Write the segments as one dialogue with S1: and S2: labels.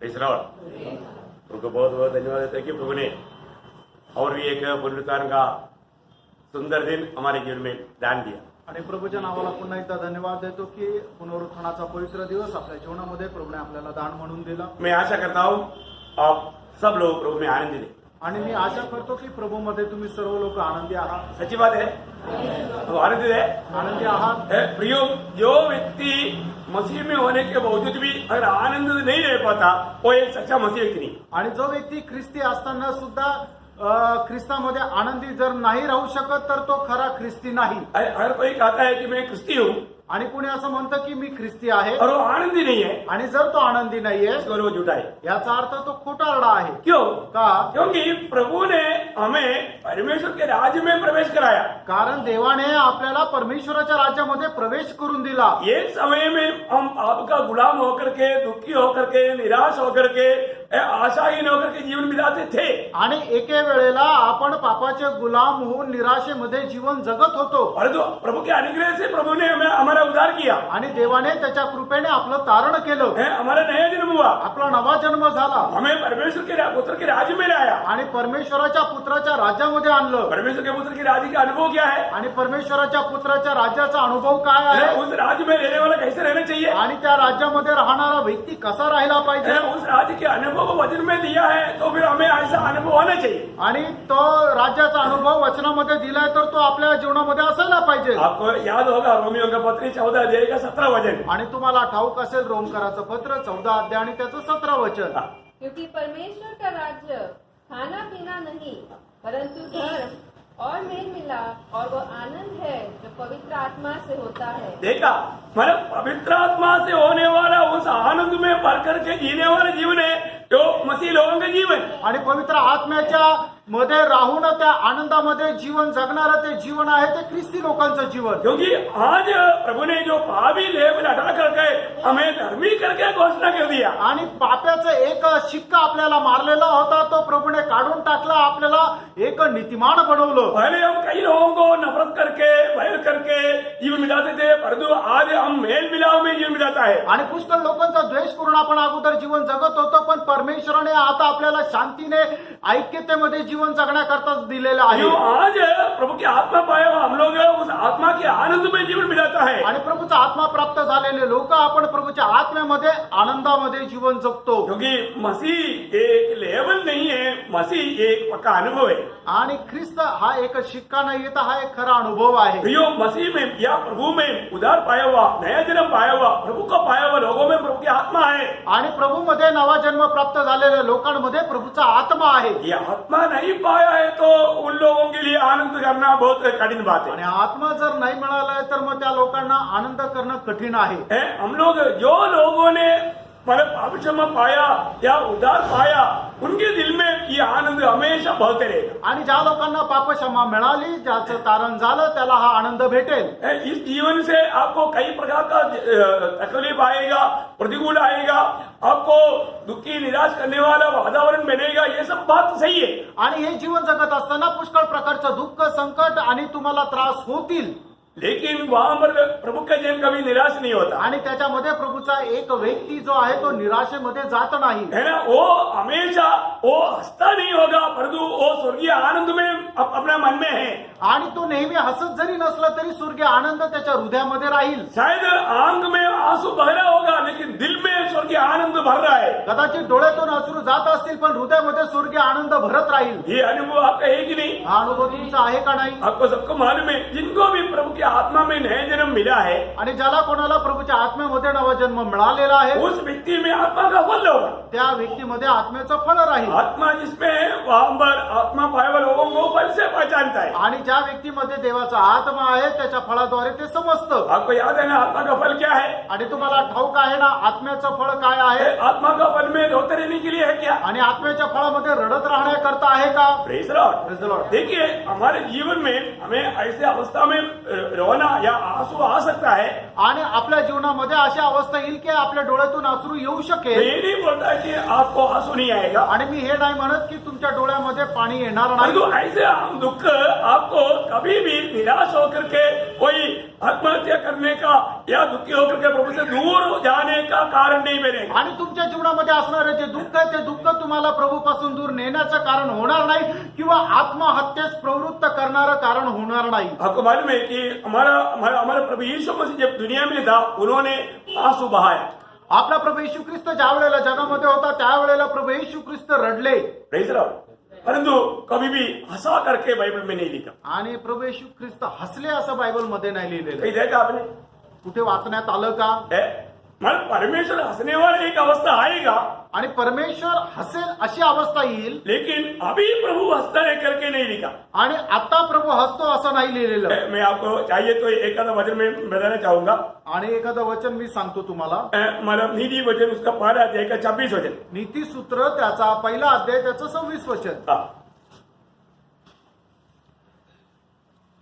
S1: Praise Lord. प्रभु को बहुत बहुत धन्यवाद देते हैं कि प्रभु ने और भी एक पुनरुत्थान का सुंदर दिन हमारे जीवन में दान दिया।
S2: आणि प्रभूच्या नावाला पुन्हा एकदा धन्यवाद देतो की पुनरुत्थानाचा पवित्र दिवस आपल्या जीवनामध्ये प्रभूने आपल्याला दान म्हणून दिला।
S1: मैं आशा करता हूँ आप सब लोग प्रभु में आनंदित हैं।
S2: आणि मी आशा करतो की प्रभूमध्ये तुम्ही सर्व लोक आनंदी आहात।
S1: सच्ची बात है, तो आनंदित है।
S2: आनंदी आहात।
S1: प्रियो, जो व्यक्ति मसीह में होने के बावजूद भी अगर आनंदित नहीं रह पाता वो एक सच्चा मसीह व्यक्ति नहीं।
S2: आणि जो व्यक्ती ख्रिस्ती असताना सुद्धा ख्रिस्तामध्ये आनंदी जर नाही राहू शकत तर तो खरा ख्रिस्ती नाही।
S1: हर कोई कहता है कि मैं ख्रिस्ती हूँ
S2: आणि कुणी असं म्हणतं की मी ख्रिस्ती आहे
S1: और वो आनंदी नहीं है,
S2: आणि जर तो आनंदी नाहीये
S1: तो वो झूठा है।
S2: याचा अर्थ तो खोटारडा आहे।
S1: क्यों?
S2: का?
S1: क्योंकि प्रभु ने हमें परमेश्वर के राज्य में प्रवेश कराया।
S2: कारण देवाने आपल्याला परमेश्वराच्या राज्यामध्ये प्रवेश करून दिला।
S1: एक समय में हम आपका गुलाम होकर के, दुखी होकर के, निराश होकर के, आशाहीन होकर के जीवन बिताते थे।
S2: आणि एके वेळेला आपण पापाचे गुलाम होऊन निराशेमध्ये जीवन जगत होतो,
S1: परंतु प्रभु के अनुग्रह से प्रभु ने हमें हमारा उद्धार किया।
S2: आणि देवाने त्याच्या कृपेने आपलं तारण केलं,
S1: हमारा नया जन्म हुआ,
S2: आपला नवा जन्म झाला,
S1: हमें परमेश्वर के पुत्र के राज्य में लाया
S2: आणि परमेश्वराच्या पुत्राच्या राज्यामध्ये आणलं।
S1: परमेश्वर के पुत्र के राज्य का अनुभव क्या है?
S2: आणि परमेश्वराच्या पुत्राच्या राज्याचा अनुभव काय आहे?
S1: उस राज्य में रहने वाला कैसे रहना चाहिए?
S2: आणि त्या राज्यामध्ये राहणारा व्यक्ती कसा राहिला पाहिजे?
S1: उस राज्य के अनुभव को वचन में दिया है तो फिर हमें ऐसा अनुभव होना चाहिए।
S2: आणि तो राज्याचा अनुभव वचनामध्ये दिलाय तर तो आपल्या जीवनामध्ये असायला पाहिजे।
S1: आपको याद होगा रोमियो का पत्र 14 अध्याय का 17 वचन।
S2: आणि तुम्हाला ठाऊक असेल रोमकराचं पत्र 14 अध्याय आणि त्याचं 17 वचन।
S3: क्योंकि परमेश्वर का राज्य खाना पीना नहीं परंतु धर्म और मेल मिलाप और वो आनंद है जो पवित्र आत्मा से होता है।
S1: देखा, मतलब पवित्र आत्मा से होने वाला उस आनंद में भर करके जीने वाला जीवन है जो मसीह लोगों का जीवन।
S2: आणि पवित्र आत्म्याच्या मध्ये राहून त्या आनंदामध्ये जीवन जगणारं ते जीवन आहे ते ख्रिस्ती लोकांचं जीवन।
S1: क्योंकि आज प्रभु ने जो पापी लेबल हटा करके हमें धर्मी करके घोषणा कर दिया।
S2: आणि पाप्याचा एक शिक्का आपल्याला मारलेला होता तो प्रभूने काढून टाकला, आपल्याला एक नीतिमान बनवलं।
S1: पहले हम कई लोगों को नफरत करके, बैर करके जीवन बिताते थे, परंतु आज हम मेल मिलाप में जीवन बिताता है।
S2: आणि पुष्कळ लोकांचा द्वेष करून आपण अगोदर जीवन जगत होतो, पण परमेश्वराने आता आपल्याला शांतीने ऐक्यतेमध्ये जीवन जगण्याकरता दिलेलं आहे।
S1: आज प्रभु की आत्मा पाया हुआ हम लोग उस आत्मा के आनंद में जीवन बिताता है।
S2: आणि प्रभूचा आत्मा प्राप्त झालेले लोक आपण प्रभूच्या आत्म्यामध्ये आनंदामध्ये जीवन जगतो।
S1: क्योंकि मसीह एक लेवल नहीं है, मसीह एक पक्का अनुभव है।
S2: आणि ख्रिस्त हा एक शिक्का नाही तर हा एक खरा अनुभव आहे।
S1: प्रियो, मसीह में या प्रभु में उद्धार पाया हुआ, नया जन्म पाया हुआ, प्रभु को पाया हुआ लोगों में प्रभु की आत्मा है।
S2: आणि प्रभूमध्ये नवा जन्म प्राप्त झालेल्या लोकांमध्ये प्रभूचा आत्मा आहे।
S1: ये आत्मा नहीं पाया है तो उन लोगों के लिए आनंद करना बहुत कठिन बात है।
S2: आणि आत्मा जर नाही मिळालाय तर मग त्या लोकांना आनंद करणं कठीण आहे।
S1: हम लोग जो लोगों ने मतलब पाप क्षमा पाया या उद्धार पाया उनके दिल में ये आनंद हमेशा बहते रहेगा।
S2: आणि ज्या लोकांना पाप क्षमा मिळाली, ज्याचं तारण झालं त्याला हा आनंद भेटेल।
S1: इस जीवन से आपको कई प्रकार का तकलीफ आएगा, प्रतिकूल आएगा, आपको दुखी निराश करने वाला वातावरण बनेगा, ये सब बात सही है।
S2: आणि हे जीवन जगत असताना पुष्कळ प्रकारचं दुःख, संकट आणि तुम्हाला त्रास होतील,
S1: लेकिन वहां पर प्रभु का जन कभी निराश नहीं होता।
S2: आणि त्याच्यामध्ये प्रभूचा एक व्यक्ती जो आहे तो निराशेमध्ये जात नाही,
S1: है ना। वो हमेशा वो हंसता नहीं होगा, परंतु वो स्वर्गीय आनंद में अपना मन में है।
S2: आणि तो नेहमी हसत जरी नसला तरी स्वर्गीय आनंद त्याच्या हृदयामध्ये राहील।
S1: शायद आंख में आंसू बह रहा होगा लेकिन दिल में स्वर्गीय आनंद भर रहा है।
S2: कदाचित डोळ्यातून अश्रू जात असतील पण हृदयामध्ये स्वर्गीय आनंद भरत राहील।
S1: ये अनुभव आपका है कि नहीं?
S2: हा अनुभव तुमचा आहे का नाही?
S1: आपको सबको मालूम है, जिनको भी प्रभु की आत्मा में नया जन्म मिला है,
S2: आणि ज्याला कोणाला प्रभूच्या आत्म्यामध्ये नवा जन्म मिळालेला आहे
S1: उस व्यक्ति में आत्मा का फल होगा।
S2: त्या व्यक्तीमध्ये आत्म्याचं फळ राहील।
S1: आत्मा जिसमें है वहां पर आत्मा पाए हुए लोगों को फल से पहचानता है।
S2: आणि ज्या व्यक्तीमध्ये देवाचा आत्मा आहे त्याच्या फळाद्वारे ते समजतं।
S1: आपको याद है ना आत्मा का फल क्या है?
S2: आणि तुम्हाला ठाऊक आहे ना आत्म्याचं फळ काय आहे?
S1: आत्मा का फल में रोते रहने के लिए है क्या?
S2: आणि आत्म्याच्या फळामध्ये रडत राहण्याकरता आहे का?
S1: Praise Lord.
S2: Praise the Lord.
S1: देखिए, हमारे जीवन में हमें ऐसे अवस्था में रोना या आंसू आ सकता है।
S2: आणि आपल्या जीवनामध्ये अशी अवस्था येईल की आपल्या डोळ्यातून अश्रू येऊ शकेल।
S1: मैं ये नहीं बोलता कि आपको आंसू नहीं आएगा,
S2: आणि मी हे नाही म्हणत की तुमच्या डोळ्यामध्ये पाणी येणार नाही,
S1: परंतु ऐसे दुख आपको कभी भी निराश होकर के कोई आत्महत्या करने का या दुखी होकर के प्रभु से दूर जाने का कारण नहीं बनेगा।
S2: आणि तुमच्या जीवनामध्ये असणारे जे दुःख आहे ते दुःख तुम्हाला प्रभूपासून दूर नेण्याचं कारण होणार नाही किंवा आत्महत्येस प्रवृत्त करणारं कारण होणार नाही.
S1: आपको मालूम है कि हमारा प्रभु यीशु मसीह जब दुनिया में था उन्होंने आंसू बहाया।
S2: आपला प्रभू येशू ख्रिस्त ज्या वेळेला जगामध्ये होता त्यावेळेला प्रभू येशू ख्रिस्त रडले,
S1: प्रेज लॉर्ड। परंतु कभी भी हंसा करके बाइबल में नहीं लिखा।
S2: आणि प्रभू येशू ख्रिस्त हसले असं बायबल मध्ये नाही लिहिलेलं.
S1: कहीं देखा आपने?
S2: कुठे वाचण्यात आलं का?
S1: मतलब परमेश्वर हंसने वाला एक अवस्था आएगा,
S2: आणि परमेश्वर हसेल अशी अवस्था येईल,
S1: लेकिन अभी प्रभु हंसता है करके नहीं लिखा।
S2: आणि आता प्रभू हसतो असं नाही लिहिलेलं.
S1: मैं आपको चाहिए तो एक आधा वचन में बताना चाहूंगा।
S2: आणि एखादं वचन मी सांगतो तुम्हाला.
S1: मतलब नीति वचन उसका पहला अध्याय का 26 वचन।
S2: नीतिसूत्र त्याचा पहिला अध्याय त्याचं 26 वचन.
S1: हाँ।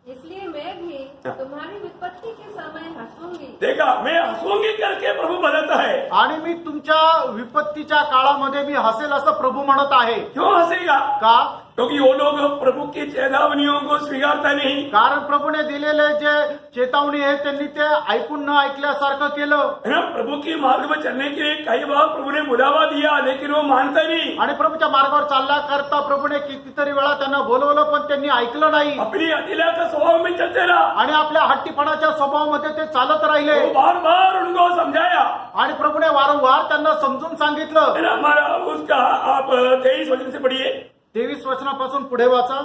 S3: इसलिए मैं भी तुम्हारी विपत्ति के समय हंसूंगी।
S1: देखा, मैं हंसूंगी करके प्रभु बताता है।
S2: आणि मी तुमच्या विपत्तीच्या काळामध्ये मी हसेल असं प्रभू म्हणत आहे.
S1: क्यों हंसेगा?
S2: का?
S1: क्योंकि वो लोग प्रभु की चेतावनियों को स्वीकारता नहीं।
S2: कारण प्रभूने दिलेले जे चेतावणी आहे त्यांनी ते ऐकून न ऐकल्यासारखं केलं.
S1: है ना, प्रभु की मार्ग में चलने के लिए कई बार प्रभु ने बुलावा दिया, लेकिन वो मानता नहीं।
S2: आणि प्रभूच्या मार्गावर चालण्याकरता प्रभूने कितीतरी वेळा त्यांना बोलवलं पण त्यांनी ऐकलं नाही.
S1: अपनी अतिला का स्वभाव में चलते रहा
S2: आणि आपल्या हट्टीपणाच्या स्वभावामध्ये ते चालत राहिले.
S1: वो बार बार उनको समझाया।
S2: आणि प्रभूने वारंवार त्यांना समजून सांगितलं.
S1: है ना, हमारा उसका आप 23 वचन से पढ़िए।
S2: 23 वचनापासून पुढे वाचा.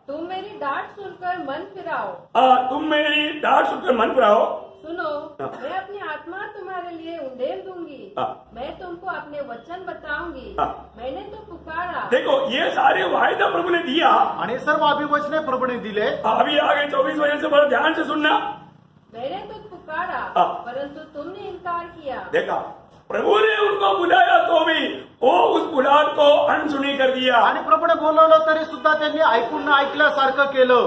S3: तुम मेरी डांट सुनकर मन फिराओ।
S1: तुम मेरी डांट सुनकर मन फिराओ।
S3: सुनो, मैं अपनी आत्मा तुम्हारे लिए उंडेल दूंगी। मैं तुमको अपने वचन बताऊंगी। मैंने तो पुकारा।
S1: देखो, ये सारे वायदा प्रभु ने दिया।
S2: आणि सर्व अभिवचने प्रभूने दिले.
S1: अभी आगे 24 वचन से बड़ा ध्यान से सुनना।
S3: मैंने तो पुकारा, परंतु तुमने इनकार किया।
S1: देखा, प्रभु ने उनको बुलाया तो भी वो उस बुलाहट को अनसुनी कर दिया।
S2: आणि प्रभूने बोलवलं तरी सुद्धा त्यांनी ऐकून न ऐकल्यासारखं केलं.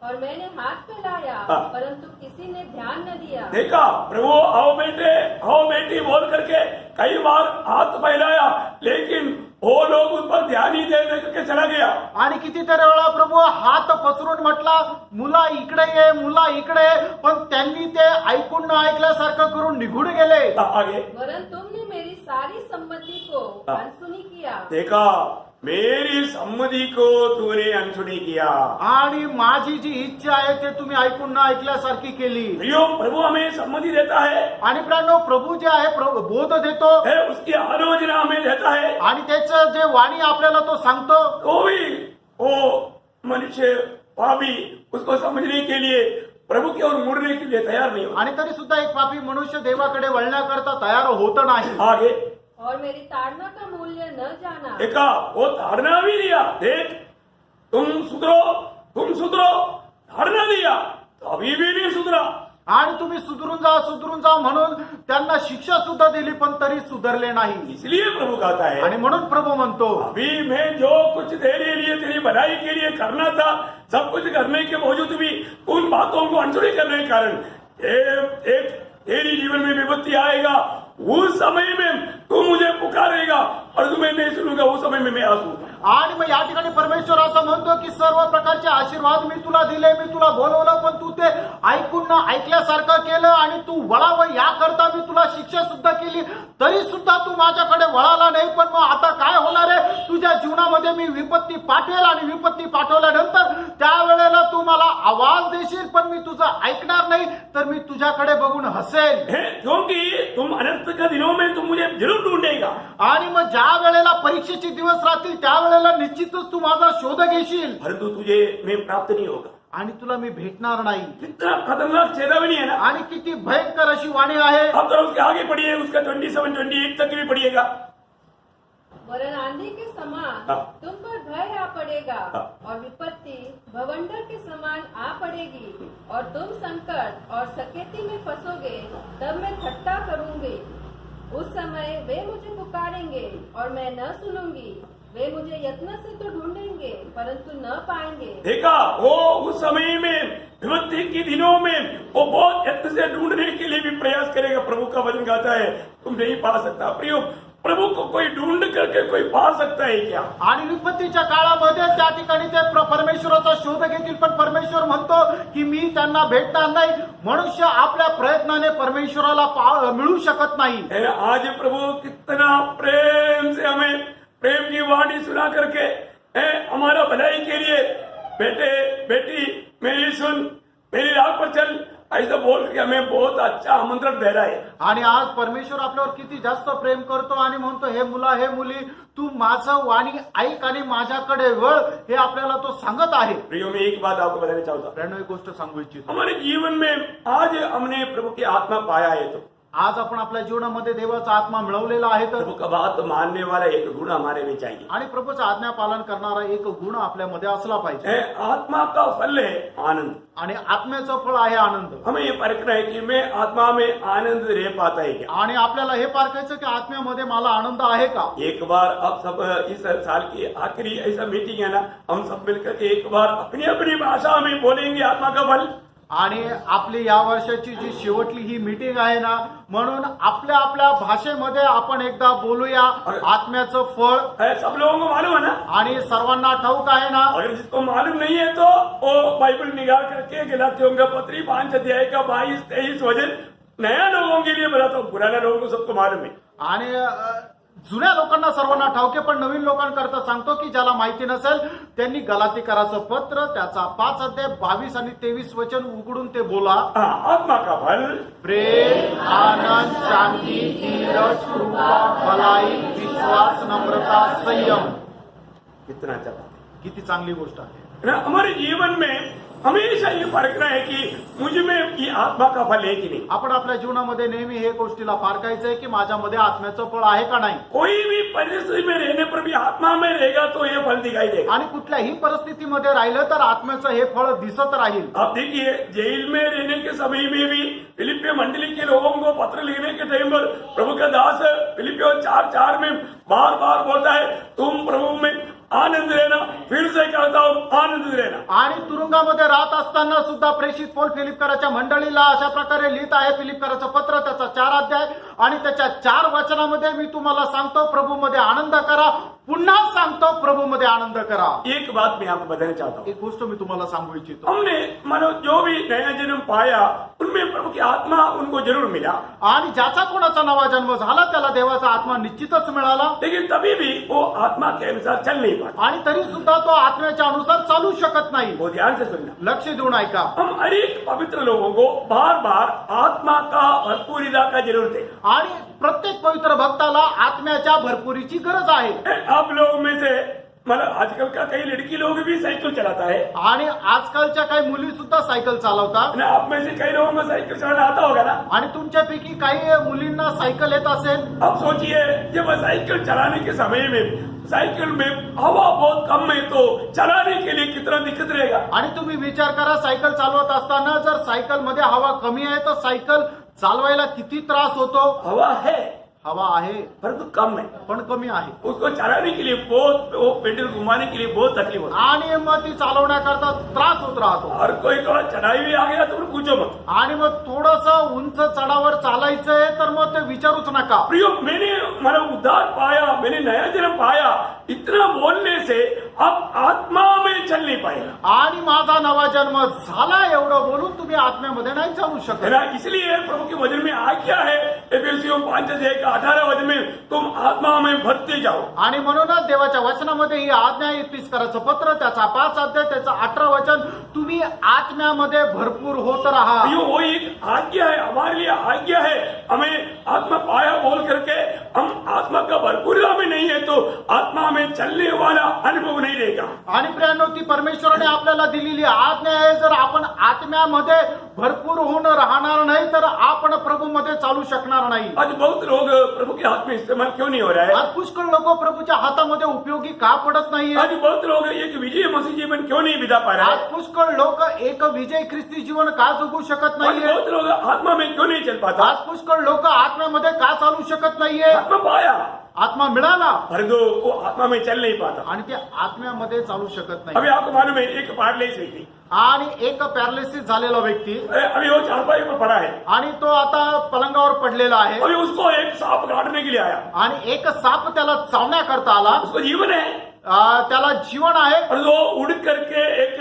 S3: और मैंने हाथ फैलाया, परंतु किसी ने ध्यान न दिया।
S1: देखा, प्रभु आओ बेटी बोल करके कई बार हाथ फैलाया, लेकिन वो लोग उस पर ध्यान ही दे करके चला गया।
S2: आणि कितीतरी वेळा प्रभू हात पसरून म्हटला, मुला इकडे ये, मुला इकडे ये, पण त्यांनी ते ऐकून न ऐकल्यासारखं करून निघून गेले.
S1: आगे,
S3: वरन तुमने मेरी सारी सम्मति को अनसुनी किया।
S1: देखा, मेरी सम्मति को तूने अनसुनी किया।
S2: आणि माझी जी इच्छा आहे ते तुम्ही ऐकून न ऐकल्यासारखी केली.
S1: प्रियो, प्रभु हमें सम्मति देता है।
S2: आणि प्राणो, प्रभू जे आहे बोध देतो
S1: है, उसकी आलोचना हमें देता है।
S2: आणि त्याचं जे वाणी आपल्याला तो सांगतो.
S1: तो भी वो मनुष्य पापी उसको समझने के लिए प्रभु की ओर मुड़ने के लिए तैयार नहीं होता।
S2: आणि तरी सुद्धा एक पापी मनुष्य देवाकडे वळण्याकरता तयार होत नाही.
S1: आगे,
S3: और मेरी ताड़ना का मूल्य न जाना।
S1: देखा, वो ताड़ना भी दिया। देख, तुम सुधरो, ताड़ना दिया, तो अभी भी नहीं सुधरा।
S2: आणि तुम्ही सुधरून जा म्हणून त्यांना शिक्षा सुद्धा दिली पण तरी सुधरले नाही.
S1: इसलिए प्रभु कहता है,
S2: आणि म्हणून प्रभू म्हणतो,
S1: अभी मैं जो कुछ तेरे लिए तेरी भलाई के लिए करना था, सब कुछ करने के बावजूद भी उन बातों को अनसुनी करने के कारण एक तेरी जीवन में विपत्ति आएगा। उस समय में तू मुझे पुकारेगा और तुम्हें नहीं सुनूंगा, उस समय में मैं आंसूंगा।
S2: आणि मग या ठिकाणी परमेश्वर असं म्हणतो की सर्व प्रकारचे आशीर्वाद मी तुला दिले, मी तुला बोलवलं, पण तू ते ऐकून न ऐकल्यासारखं केलं आणि तू वळावं याकरता मी तुला शिक्षा सुद्धा केली, तरी सुद्धा तू माझ्याकडे वळाला नाही. पण मग आता काय होणार आहे? तुझ्या जीवनामध्ये मी विपत्ती पाठवेल आणि विपत्ती पाठवल्यानंतर त्यावेळेला तू मला आवाज देशील, पण मी तुझं ऐकणार नाही, तर मी तुझ्याकडे बघून हसेल.
S1: क्योंकि तुम अनंत के दिनों में तुम मुझे जरूर ढूंढेगा।
S2: आणि मग ज्या वेळेला परीक्षेचे दिवस राहतील त्यावेळेला निश्चितच तू माझा शोध घेशील,
S1: परंतु तुझे में प्राप्त नहीं होगा।
S2: आणि तुला मी भेटणार नाही.
S1: कितना खतरनाक चेतावनी है ना।
S2: आणि किती भयंकर अशी वाणी आहे.
S1: अब तो उसके आगे पढ़िए, उसका 27-28 तक भी पढ़िएगा।
S3: वरन आंधी के समान तुम पर भय आ पड़ेगा और विपत्ति भवंडर के समान आ पड़ेगी, और तुम संकट और सकेती में फंसोगे। तब मैं ठट्ठा करूंगी। उस समय वे मुझे पुकारेंगे और मैं न सुनूंगी। वे मुझे यत्न से तो ढूंढेंगे, परंतु न पाएंगे।
S1: देखा, वो उस समय में विपत्ति के दिनों में वो बहुत यत्न से ढूंढने के लिए भी प्रयास करेगा। प्रभु का वचन कहता है तुम नहीं पा सकता। प्रियो, प्रभु को कोई ढूंढ करके कोई पा सकता है क्या?
S2: आणि विपत्तीच्या काळामध्ये त्या ठिकाणी ते परमेश्वराचा शोध घेतील, पण परमेश्वर म्हणतो की मी त्यांना भेटणार नाही. मनुष्य आपल्या प्रयत्नाने परमेश्वराला मिळू शकत नाही.
S1: आज प्रभु कितना प्रेम से हमें प्रेम की वाणी सुना करके हमारा भलाई के लिए बेटे बेटी मेरी सुन मेरी राह पर चल ऐसा बोल के हमें बहुत अच्छा आमंत्रण दे रहा है.
S2: आणि आज परमेश्वर आपल्यावर किती जास्त प्रेम करतो आणि म्हणतो हे मुला हे मुली तू माझं वाणी ऐक आणि माझ्याकडे वळ, हे आपल्याला तो सांगत आहे.
S1: प्रियो मैं एक बात आपको बताना चाहता हूँ.
S2: प्रेरणा एक गोष्ट सांगू इच्छितो.
S1: हमारे जीवन में आज हमने प्रभु की आत्मा पाया है तो
S2: आज आपण आपल्या जीवनामध्ये देवाचा आत्मा मिळवलेला आहे, तर
S1: प्रभु का बात मानने वाला एक गुण हमारे में चाहिए.
S2: आणि प्रभूचं आज्ञा पालन करणारा एक गुण आपल्यामध्ये असला पाहिजे.
S1: आत्मा का फल है आनंद.
S2: आणि आत्म्याचं फळ आहे आनंद.
S1: हमें ये परखना है कि मैं आत्मा में आनंद रह पाता है क्या.
S2: आणि आपल्याला हे पारखायचं की आत्म्यामध्ये मला आनंद आहे का.
S1: एक बार अब सब इस साल की आखिरी ऐसा मीटिंग है ना, हम सब मिलकर के एक बार अपनी अपनी भाषा में बोलेंगे आत्मा का फल.
S2: आणि आपली या वर्षाची जी शेवटली ही मीटिंग आहे ना, म्हणून आपल्या आपल्या भाषेमध्ये आपण एकदा बोलूया आत्म्याचं फळ.
S1: सब लोगों को मालूम है ना,
S2: आणि सर्वांना ठाऊक आहे ना.
S1: अगर जिसको मालूम नहीं है तो वो बाइबल निकाल करके गलातियों का पत्री 5 अध्याय का 22-23 वचन नया लोगों के लिए बताता हूँ. पुराने लोगों को सबको मालूम है.
S2: आणि जुन्या लोकांना सर्वांना ठाऊक आहे, पण नवीन लोकांकरता सांगतो की ज्याला माहिती नसेल त्यांनी गलातीकराचं पत्र त्याचा 5 अध्याय 22 आणि 23 वचन उघडून ते बोला.
S1: आत्मा का फल
S2: प्रेम, आनंद, शांती, धीरज, कृपा, भलाई, विश्वास, नम्रता, संयम.
S1: कितना अच्छा बात
S2: किती चांगली गोष्ट आहे.
S1: है. हमारे जीवन में हमेशा ये परखना है कि मुझ में ये आत्मा का फल है कि नहीं.
S2: आपण आपल्या जीवनामध्ये नेहमी हे गोष्टीला पारखायचं आहे की माझ्यामध्ये आत्म्याचं फळ आहे का नाही.
S1: कोई भी परिस्थिति में रहने पर भी आत्मा में रहेगा तो ये फल दिखाई देगा.
S2: आणि कुठल्याही परिस्थितीमध्ये राहिलं तर आत्म्याचं हे फळ दिसत राहील.
S1: आप देखिए जेल में रहने के समय में भी फिलिपियो मंडली के लोगों को पत्र लिखने के टाइम पर प्रभु का दास फिलिपियो 4:4 में बार बार बोलता है तुम प्रभु में आनंद लेना. फिर से कहता हूं आनंद लेना.
S2: आणि तुरुंगामध्ये राहत असताना सुद्धा प्रेषित पौल फिलिपकराच्या मंडळीला अशा प्रकारे लिहित आहे. फिलिपकराचं पत्र त्याचा 4 अध्याय आणि त्याच्या 4 वचनामध्ये मी तुम्हाला सांगतो प्रभूमध्ये आनंद करा. पुन्हा सांगतो प्रभूमध्ये आनंद करा.
S1: एक बात मैं आपको बताना चाहता हूँ.
S2: एक गोष्ट मी तुम्हाला सांगू इच्छितो.
S1: हमने मानो जो भी नया जन्म पाया उनमें प्रभु की आत्मा उनको जरूर मिला.
S2: आणि ज्याचा कोणाचा नवा जन्म झाला त्याला देवाचा आत्मा निश्चितच मिळाला.
S1: लेकिन तभी भी वो आत्मा के अनुसार चल नहीं पाता.
S2: आणि तरी सुद्धा तो आत्म्याच्या अनुसार चालू शकत नाही.
S1: वो ध्यान से सुनना.
S2: लक्ष देऊन ऐका.
S1: हम हर एक पवित्र लोगों को बार बार आत्मा का भरपूरिता का जरूरत है.
S2: आणि प्रत्येक पवित्र भक्ताला आत्म्याच्या भरपुरीची गरज आहे.
S1: आप लोगों में से मतलब आजकल का कई लड़की लोग भी साइकिल चलाता है.
S2: आणि आजकालच्या काही मुली सुद्धा सायकल चालवतात.
S1: ना आप में से कई लोगों को साइकिल चलाना आता होगा ना.
S2: आणि तुमच्यापैकी काही मुलींना सायकल येत असेल.
S1: अब सोचिए जब साइकिल चलाने के समय में साइकिल में हवा बहुत कम है तो चलाने के लिए कितना दिक्कत रहेगा.
S2: आणि तुम्ही विचार करा सायकल चालवत असताना जर सायकल मध्ये हवा कमी आहे तर सायकल चालवायला किती त्रास होतो.
S1: हवा है
S2: हवा आहे
S1: परंतु कम है.
S2: पण कमी आहे.
S1: उसको चलाने के लिए बहुत वो पेडल घुमाने के लिए बहुत तकलीफ होती है.
S2: आणि मग ती चालवण्याकरता त्रास होत राहतो.
S1: और कोई थोड़ा चढ़ाई भी आ गया तो फिर पूछो मत.
S2: आणि मग थोडस उंच चढावर चालायचंय तर मग ते विचारूच नका.
S1: प्रियो मैंने मेरा उद्धार पाया मैंने नया जन्म पाया इतना बोलने से अब आत्मा में चल नहीं पाएगा.
S2: आणि माझा नवा जन्म झाला एवढं बोलून तुम्ही आत्म्यामध्ये नाही चालू
S1: है
S2: शकत.
S1: ना. इसलिए प्रभु के वचन में आज्ञा है एफेसियों 5 अध्याय का 18 वचन में तुम आत्मा में भरते जाओ.
S2: आणि म्हणूनच देवाच्या वचनामध्ये ही आज्ञा आहे. इफिसकराचं पत्र त्याचा 5 अध्याय त्याचा 18 वचन तुम्ही आत्म्यामध्ये भरपूर होत राहा.
S1: ये वो एक आज्ञा है हमारे लिए आज्ञा है. हमें आत्मा पाया बोल करके हम आत्मा का भरपूरता में नहीं है तो आत्मा में चलने वाला अनुभव नहीं रहेगा.
S2: आणि प्रियांनो ती परमेश्वराने आपल्याला दिलेली आज्ञा आहे. जर आपण आत्म्यामध्ये भरपूर होऊन राहणार नाही तर आपण प्रभूमध्ये चालू शकणार नाही.
S1: आज बहुत लोग प्रभु के हाथ में इस्तेमाल क्यों नहीं हो रहा है.
S2: आज पुष्कळ लोक प्रभूच्या हातामध्ये उपयोगी का पडत नाहीये.
S1: आज बहुत लोग एक विजय मसीह जीवन क्यों नहीं बिता पा रहे
S2: आज
S1: हैं.
S2: पुष्कळ लोक एक विजय ख्रिस्ती जीवन का जगू शकत
S1: आज
S2: नाहीये.
S1: बहुत लोग आत्मा में क्यों नहीं चल पाता.
S2: आज पुष्कळ लोक आत्म्यामध्ये का चालू शकत नाहीये.
S1: आत्मा पाया
S2: आत्मा मिळाला
S1: परंतु वो आत्मा में चल नहीं पाता.
S2: आणि ते आत्म्यामध्ये चालू शकत
S1: अभी
S2: नाही.
S1: आपको मालूम है एक पार्लेस व्यक्ति
S2: आणि एक पॅरालिसिस झालेला व्यक्ती
S1: अभी वो चारपाई पर पड़ा है,
S2: आणि तो आता पलंगावर पडलेला आहे
S1: अभी उसको एक सांप काटने के लिए आया,
S2: आणि एक साप त्याला चावण्याकरता आला.
S1: उसको जीवन है
S2: त्याला जीवन आहे
S1: और वो उड़ करके एक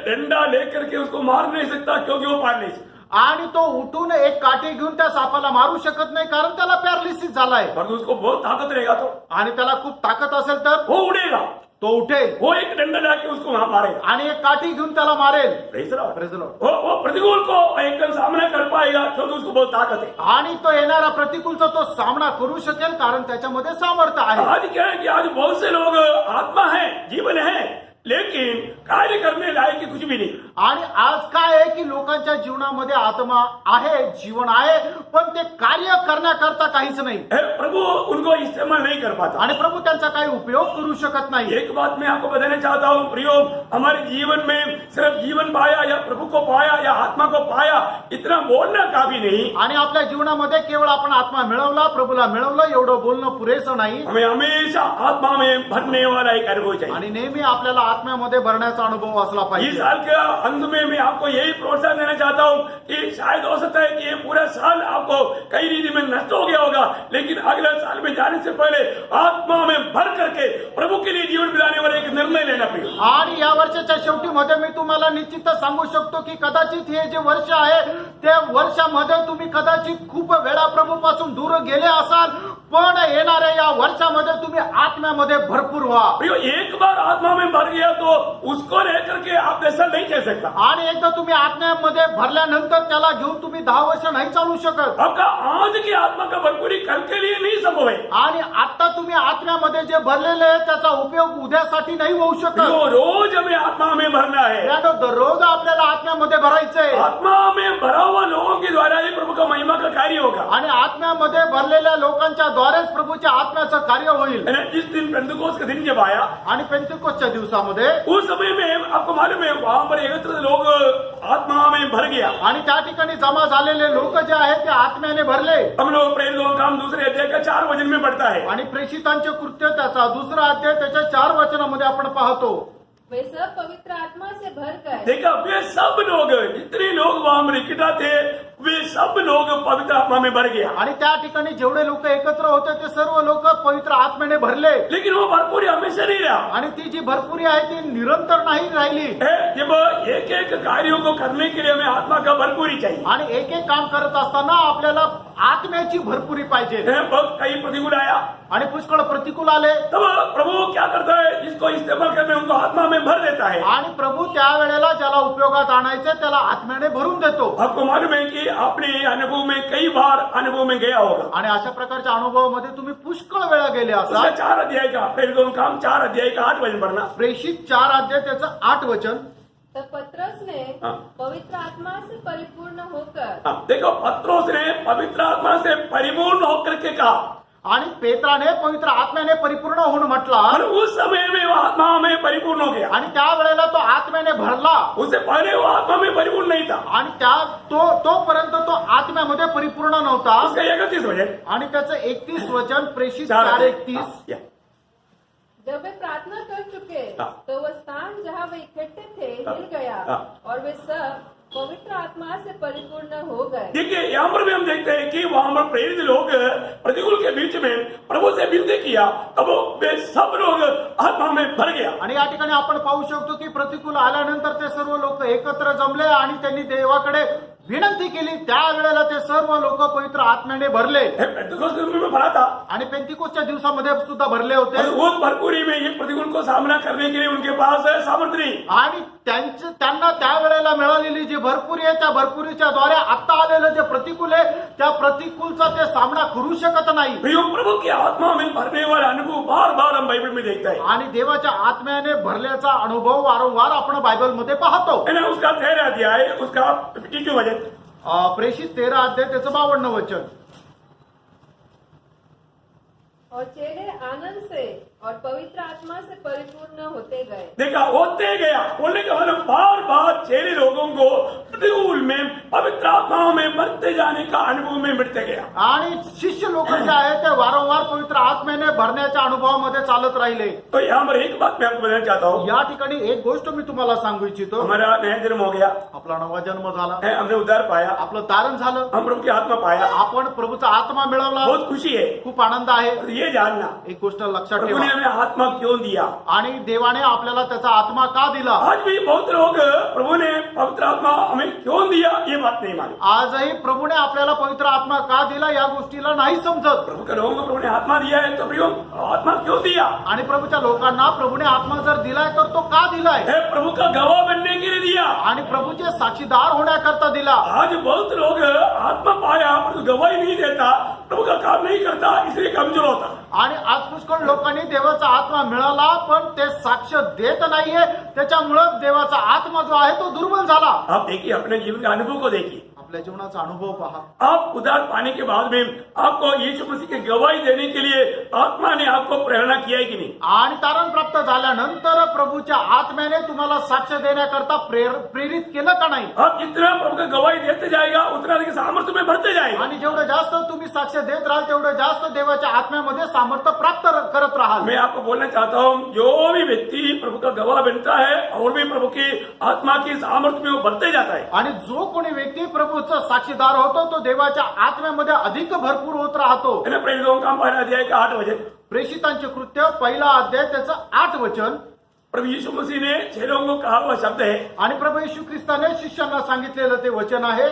S1: डंडा लेकर के उसको मार नहीं सकता क्योंकि वो पार नहीं सकता,
S2: आणि तो उठून एक काठी घेऊन त्या सापाला मारू शकत नाही कारण त्याला पॅरालिसिस झालाय.
S1: पर उसको बहुत ताकत रहेगा तो
S2: आणि त्याला खूप ताकद असेल तर
S1: वो उड़ेगा,
S2: तो उठेल
S1: वो एक डंडा लाके उसको वहां मारेगा.
S2: आणि एक काठी घेऊन त्याला मारेल.
S1: Praise the Lord.
S2: Praise the Lord.
S1: वो प्रतिकूल को एकदम सामना कर पाएगा क्योंकि उसको बहुत ताकत है.
S2: आणि तो येणारा प्रतिकूलचा तो सामना करू शकेल कारण त्याच्यामध्ये सामर्थ्य आहे.
S1: आज क्या है कि आज बहुत से लोग आत्मा है, जीवन है, लेकिन कार्य करने लायक की कुछ भी नहीं.
S2: आणि आज काय आहे की लोकांच्या जीवनामध्ये आत्मा आहे, जीवन आहे, पण ते कार्य करण्याकरता काहीच नाही.
S1: प्रभु उनको इस्तेमाल नहीं कर पाता.
S2: आणि प्रभु त्यांचा काही उपयोग करू शकत नाही.
S1: एक बात मैं आपको बताना चाहता हूँ प्रियो, हमारे जीवन में सिर्फ जीवन पाया या प्रभु को पाया या आत्मा को पाया इतना बोलना काफी नहीं.
S2: आणि आपल्या जीवनामध्ये केवळ आपण आत्मा मिळवला, प्रभूला मिळवलं एवढं बोलणं पुरेसं नाही.
S1: हमें हमेशा आत्मा में भरने वाला एक अनुभव चाहिए.
S2: आणि नेहमी आपल्याला आत्म्यामध्ये भरण्याचा अनुभव असला
S1: इस
S2: पाहिजे.
S1: साल के अंत में मैं आपको यही प्रोत्साहन देना चाहता हूँ कि शायद हो सकता है कि ये पूरा साल आपको कई रीति में नष्ट हो गया होगा, लेकिन अगले साल में जाने से पहले आत्मा में भर करके प्रभु के लिए जीवन बिताने वाला एक निर्णय लेना पड़ेगा.
S2: आणि या वर्षाच्या शेवटी मध्ये मी तुम्हाला निश्चितच सांगू शकतो की कदाचित हे जे वर्ष आहे त्या वर्षामध्ये तुम्ही कदाचित खूप वेळा प्रभूपासून दूर गेले असाल, पण येणाऱ्या या वर्षामध्ये तुम्ही आत्म्यामध्ये भरपूर व्हा.
S1: प्रियो, एक बार आत्मा में भर गया तो उसको लेकर के आप ऐसा नहीं कह सकता.
S2: आणि एकदा तुम्ही आत्म्यामध्ये भरल्यानंतर त्याला घेऊन तुम्ही 10 वर्ष नाही चालू शकत.
S1: आपका आज की आत्मा का भरपूरी कल के लिए नहीं संभव है.
S2: आणि आता तुम्ही आत्म्यामध्ये जे भरलेले आहे त्याचा उपयोग उद्यासाठी नाही होऊ शकत.
S1: जो रोज हमें आत्मा में भरना है,
S2: यानो दररोज आपल्याला आत्म्यामध्ये भरायचंय.
S1: आत्मा में भरा हुआ लोगों के द्वारा ही प्रभु का महिमा का कार्य होगा.
S2: आणि आत्म्यामध्ये भरलेल्या लोकांच्या द्वारेच प्रभूच्या आत्म्याचं कार्य होईल.
S1: जिस दिन पेंतुकोस का दिन जब आया,
S2: आणि पेंतिकोसच्या दिवसामध्ये
S1: उस समय में आपको मालूम है वहां पर एकत्र लोग आत्मा में भर गया.
S2: आणि त्या ठिकाणी जमा झालेले लोक जे आहेत ते आत्म्याने भरले.
S1: हम लोग प्रेरितों का काम दूसरे अध्याय का 4 वचन में पढ़ता है.
S2: आणि प्रेषितांचे कृत्य त्याचा 2रा अध्याय त्याच्या 4 वचनामध्ये आपण पाहतो.
S3: वे सब पवित्र आत्मा से भरकर
S1: देखा, वे सब लोग, जितने लोग वहां पर इकट्ठा थे, वे सब लोग पवित्र आत्मा में भर गया.
S2: आणि त्या ठिकाणी जेवढे लोक एकत्र होते ते सर्व लोक पवित्र आत्म्याने भरले.
S1: लेकिन वो भरपूरी हमेशा नहीं रहा.
S2: आणि ती जी भरपुरी आहे ती निरंतर नाही राहिली.
S1: जब एक एक कार्यों को करने के लिए हमें आत्मा का भरपूरी चाहिए.
S2: आणि एक एक काम करत असताना आपल्याला आत्म्याची भरपुरी पाहिजे.
S1: बहुत कई प्रतिकूल आया
S2: आणि पुष्कळ प्रतिकूल आले.
S1: तब प्रभु क्या करता है, जिसको इस्तेमाल करने उनको आत्मा में भर देता है.
S2: आणि प्रभू त्या वेळेला ज्याला उपयोगात आणायचे त्याला आत्म्याने भरून देतो.
S1: आपको मालूम है कि आपने अनुभव में कई बार अनुभव में गया होगा.
S2: आणि अशा प्रकारच्या अनुभवामध्ये तुम्ही पुष्कळ वेळा गेले
S1: उसका
S2: असाल.
S1: 4 अध्याय का प्रेरितों का काम 4 अध्याय का 8 वचन पढ़ना.
S2: प्रेषित 4 अध्याय त्याचं 8 वचन.
S3: तब पत्रस ने
S1: हाँ।
S3: पवित्र आत्मा से परिपूर्ण होकर
S1: देखो, पत्रोस ने पवित्र आत्मा से परिपूर्ण होकर के कहा,
S2: आणि पेत्राने पवित्र आत्म्याने परिपूर्ण होऊन म्हटला.
S1: और उस समय में वो आत्मा में परिपूर्ण हो गया.
S2: आणि त्या वेळेला तो आत्म्याने भरला.
S1: उससे पहले वो आत्मा में परिपूर्ण नहीं था.
S2: आणि तोपर्यंत तो आत्म्यामध्ये परिपूर्ण नव्हता.
S1: उसका 31 वचन,
S2: आणि त्याचं 31 वचन प्रेषित
S1: 4
S2: 4:31.
S3: जब वे प्रार्थना कर चुके
S1: हाँ।
S3: तो वह स्थान जहाँ वे इकट्ठे थे
S1: हाँ।
S3: हिल गया
S1: हाँ।
S3: और वे सब पवित्र आत्मा से परिपूर्ण हो गए.
S1: देखिए, यहाँ पर भी हम देखते हैं कि वहां पर प्रेरित लोग प्रतिकूल के बीच में प्रभु से विनती किया, तब वे सब लोग आत्मा में भर गया.
S2: आणि या ठिकाणी आपण पाहू शकतो की प्रतिकूल आल्यानंतर ते सर्व लोक एकत्र जमले आणि त्यांनी देवाकडे विनंती केली. त्यावेळेला ते सर्व लोक पवित्र आत्म्याने भरले.
S1: पेंतुकोस के दिन में भरा था.
S2: आणि पेंतिकोसच्या दिवसामध्ये सुद्धा भरले होते.
S1: और उस भरपूरी में ये प्रतिकूल को सामना करने के लिए उनके पास सामर्थ्य नहीं.
S2: आणि त्यांना त्यावेळेला मिळालेली जी भरपुरी आहे त्या भरपुरीच्या द्वारे आता आलेलं जे प्रतिकूल आहे त्या प्रतिकूलचा ते सामना करू शकत नाही.
S1: प्रभु की आत्मा में भरने वाला अनुभव बार बार हम बाइबल में देखते हैं.
S2: आणि देवाच्या आत्म्याने भरल्याचा अनुभव वारंवार आपण बायबलमध्ये पाहतो.
S1: उसका 13 अध्याय उसका 52 वचन.
S2: प्रेषित 13 अध्याय त्याचं 52 वचन.
S3: और चेले आनंद से और पवित्र आत्मा से परिपूर्ण होते गए.
S1: देखा, होते गया बोलने का मतलब बार बार चेले लोगों को प्रतिकूल में पवित्र आत्माओं में बढ़ते जाने का अनुभव में बढ़ते गया।
S2: आणि शिष्य लोक जे आहेत ते वारंवार पवित्र आत्म्याने भरण्याच्या अनुभवामध्ये चालत राहिले.
S1: तो यहाँ पर एक बात मैं आपको बताना चाहता हूँ,
S2: या ठिकाणी एक गोष्ट मी तुम्हाला सांगू इच्छितो.
S1: हमारा नया जन्म हो गया
S2: आपला नवा जन्म झाला,
S1: है, हमने उद्धार पाया,
S2: आपलं तारण झालं,
S1: हम प्रभु की आत्मा पाया,
S2: आपण प्रभूचा आत्मा मिळवला,
S1: बहुत खुशी है।
S2: खूप आनंद आहे.
S1: और ये जानना
S2: एक गोष्ट लक्षात
S1: प्रभु ने
S2: ठेवा,
S1: हमें आत्मा क्यों दिया।
S2: आणि देवाने आपल्याला त्याचा आत्मा का दिला.
S1: आज भी बहुत लोग प्रभु ने पवित्र आत्मा हमें क्यों दिया ये बात नहीं मालूम।
S2: आजही प्रभूने आपल्याला पवित्र आत्मा का दिला या गोष्टीला नाही समजत.
S1: प्रभु के लोगों को प्रभु ने आत्मा दिया है तो प्रभु आत्मा क्यों दिया
S2: आणि प्रभूच्या लोकांना प्रभूने आत्मा जर दिलाय तर तो का दिलाय,
S1: है, प्रभु का गवाह बनने के लिए दिया।
S2: आणि प्रभूचे साक्षीदार होण्याकरता दिला.
S1: आज बहुत लोग आत्मा पाया पर गवाही नहीं देता, प्रभु का काम नहीं करता, इसलिए कमजोर होता।
S2: आणि आज पुष्कळ लोकांनी देवाचा आत्मा मिळाला पण ते साक्ष देत नाहीये, त्याच्यामुळं देवाचा आत्मा जो आहे तो दुर्बल झाला.
S1: आप देखिए अपने जीवन के अनुभव को देखिए,
S2: आपल्या जीवनाचा अनुभव पहा.
S1: आप उद्धार पाने के बाद में आपको यीशु मसीह की गवाही देने के लिए आत्मा ने आपको प्रेरणा किया है कि नहीं।
S2: आणि तारण प्राप्त झाल्यानंतर प्रभूच्या आत्म्याने तुम्हाला साक्ष देण्याकरता प्रेरित केलं का नाही.
S1: आप जितना प्रभु की गवाही देते जाएगा उतना अधिक सामर्थ्य में बढ़ते जाएगा।
S2: आणि जेवढं जास्त तुम्ही साक्ष देत राहाल तेवढं जास्त देवाच्या आत्म्यामध्ये सामर्थ्य प्राप्त करत राहाल.
S1: मैं आपको बोलना चाहता हूँ, जो भी व्यक्ति प्रभु का गवाह बनता है और भी प्रभु की आत्मा की सामर्थ्य में वो बढ़ते जाता है।
S2: आणि जो कोणी व्यक्ती प्रभूचा साक्षीदार होतो तो देवाच्या आत्म्यामध्ये अधिक भरपूर होत राहतो.
S1: मैंने प्रेरितों का पहला अध्याय का 8 वचन,
S2: प्रेषितांचे कृत्य पहिला अध्याय त्याचं 8 वचन.
S1: प्रभु यीशु मसीह ने चेलों को कहा हुआ शब्द है,
S2: आणि प्रभू येशू ख्रिस्ताने शिष्यांना सांगितलेलं ते वचन आहे.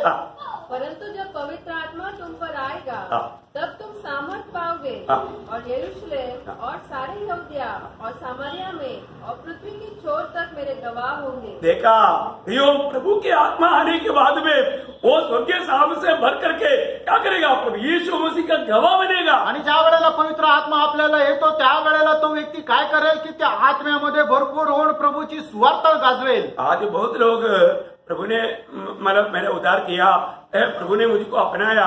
S3: परंतु जब पवित्र आत्मा तुम पर आएगा
S1: हाँ।
S3: तब तुम सामर्थ पाओगे
S1: हाँ।
S3: और यरूशलेम और सारे यहूदिया और सामरिया में और पृथ्वी की छोर तक मेरे गवाह होंगे.
S1: देखा यो प्रभु की आत्मा आने के बाद में वो स्वर्गीय साहब से भर करके क्या करेगा, प्रभु यीशु मसीह का गवाह बनेगा।
S2: आणि ज्या वेळेला पवित्र आत्मा आपल्याला येतो त्या वेळेला तो व्यक्ती काय करेल की त्या आत्म्यामध्ये भरपूर होऊन प्रभूची सुवार्ता गाजवेल.
S1: आज बहुत लोग प्रभु ने मतलब मैंने उद्धार किया, प्रभु ने मुझको अपनाया,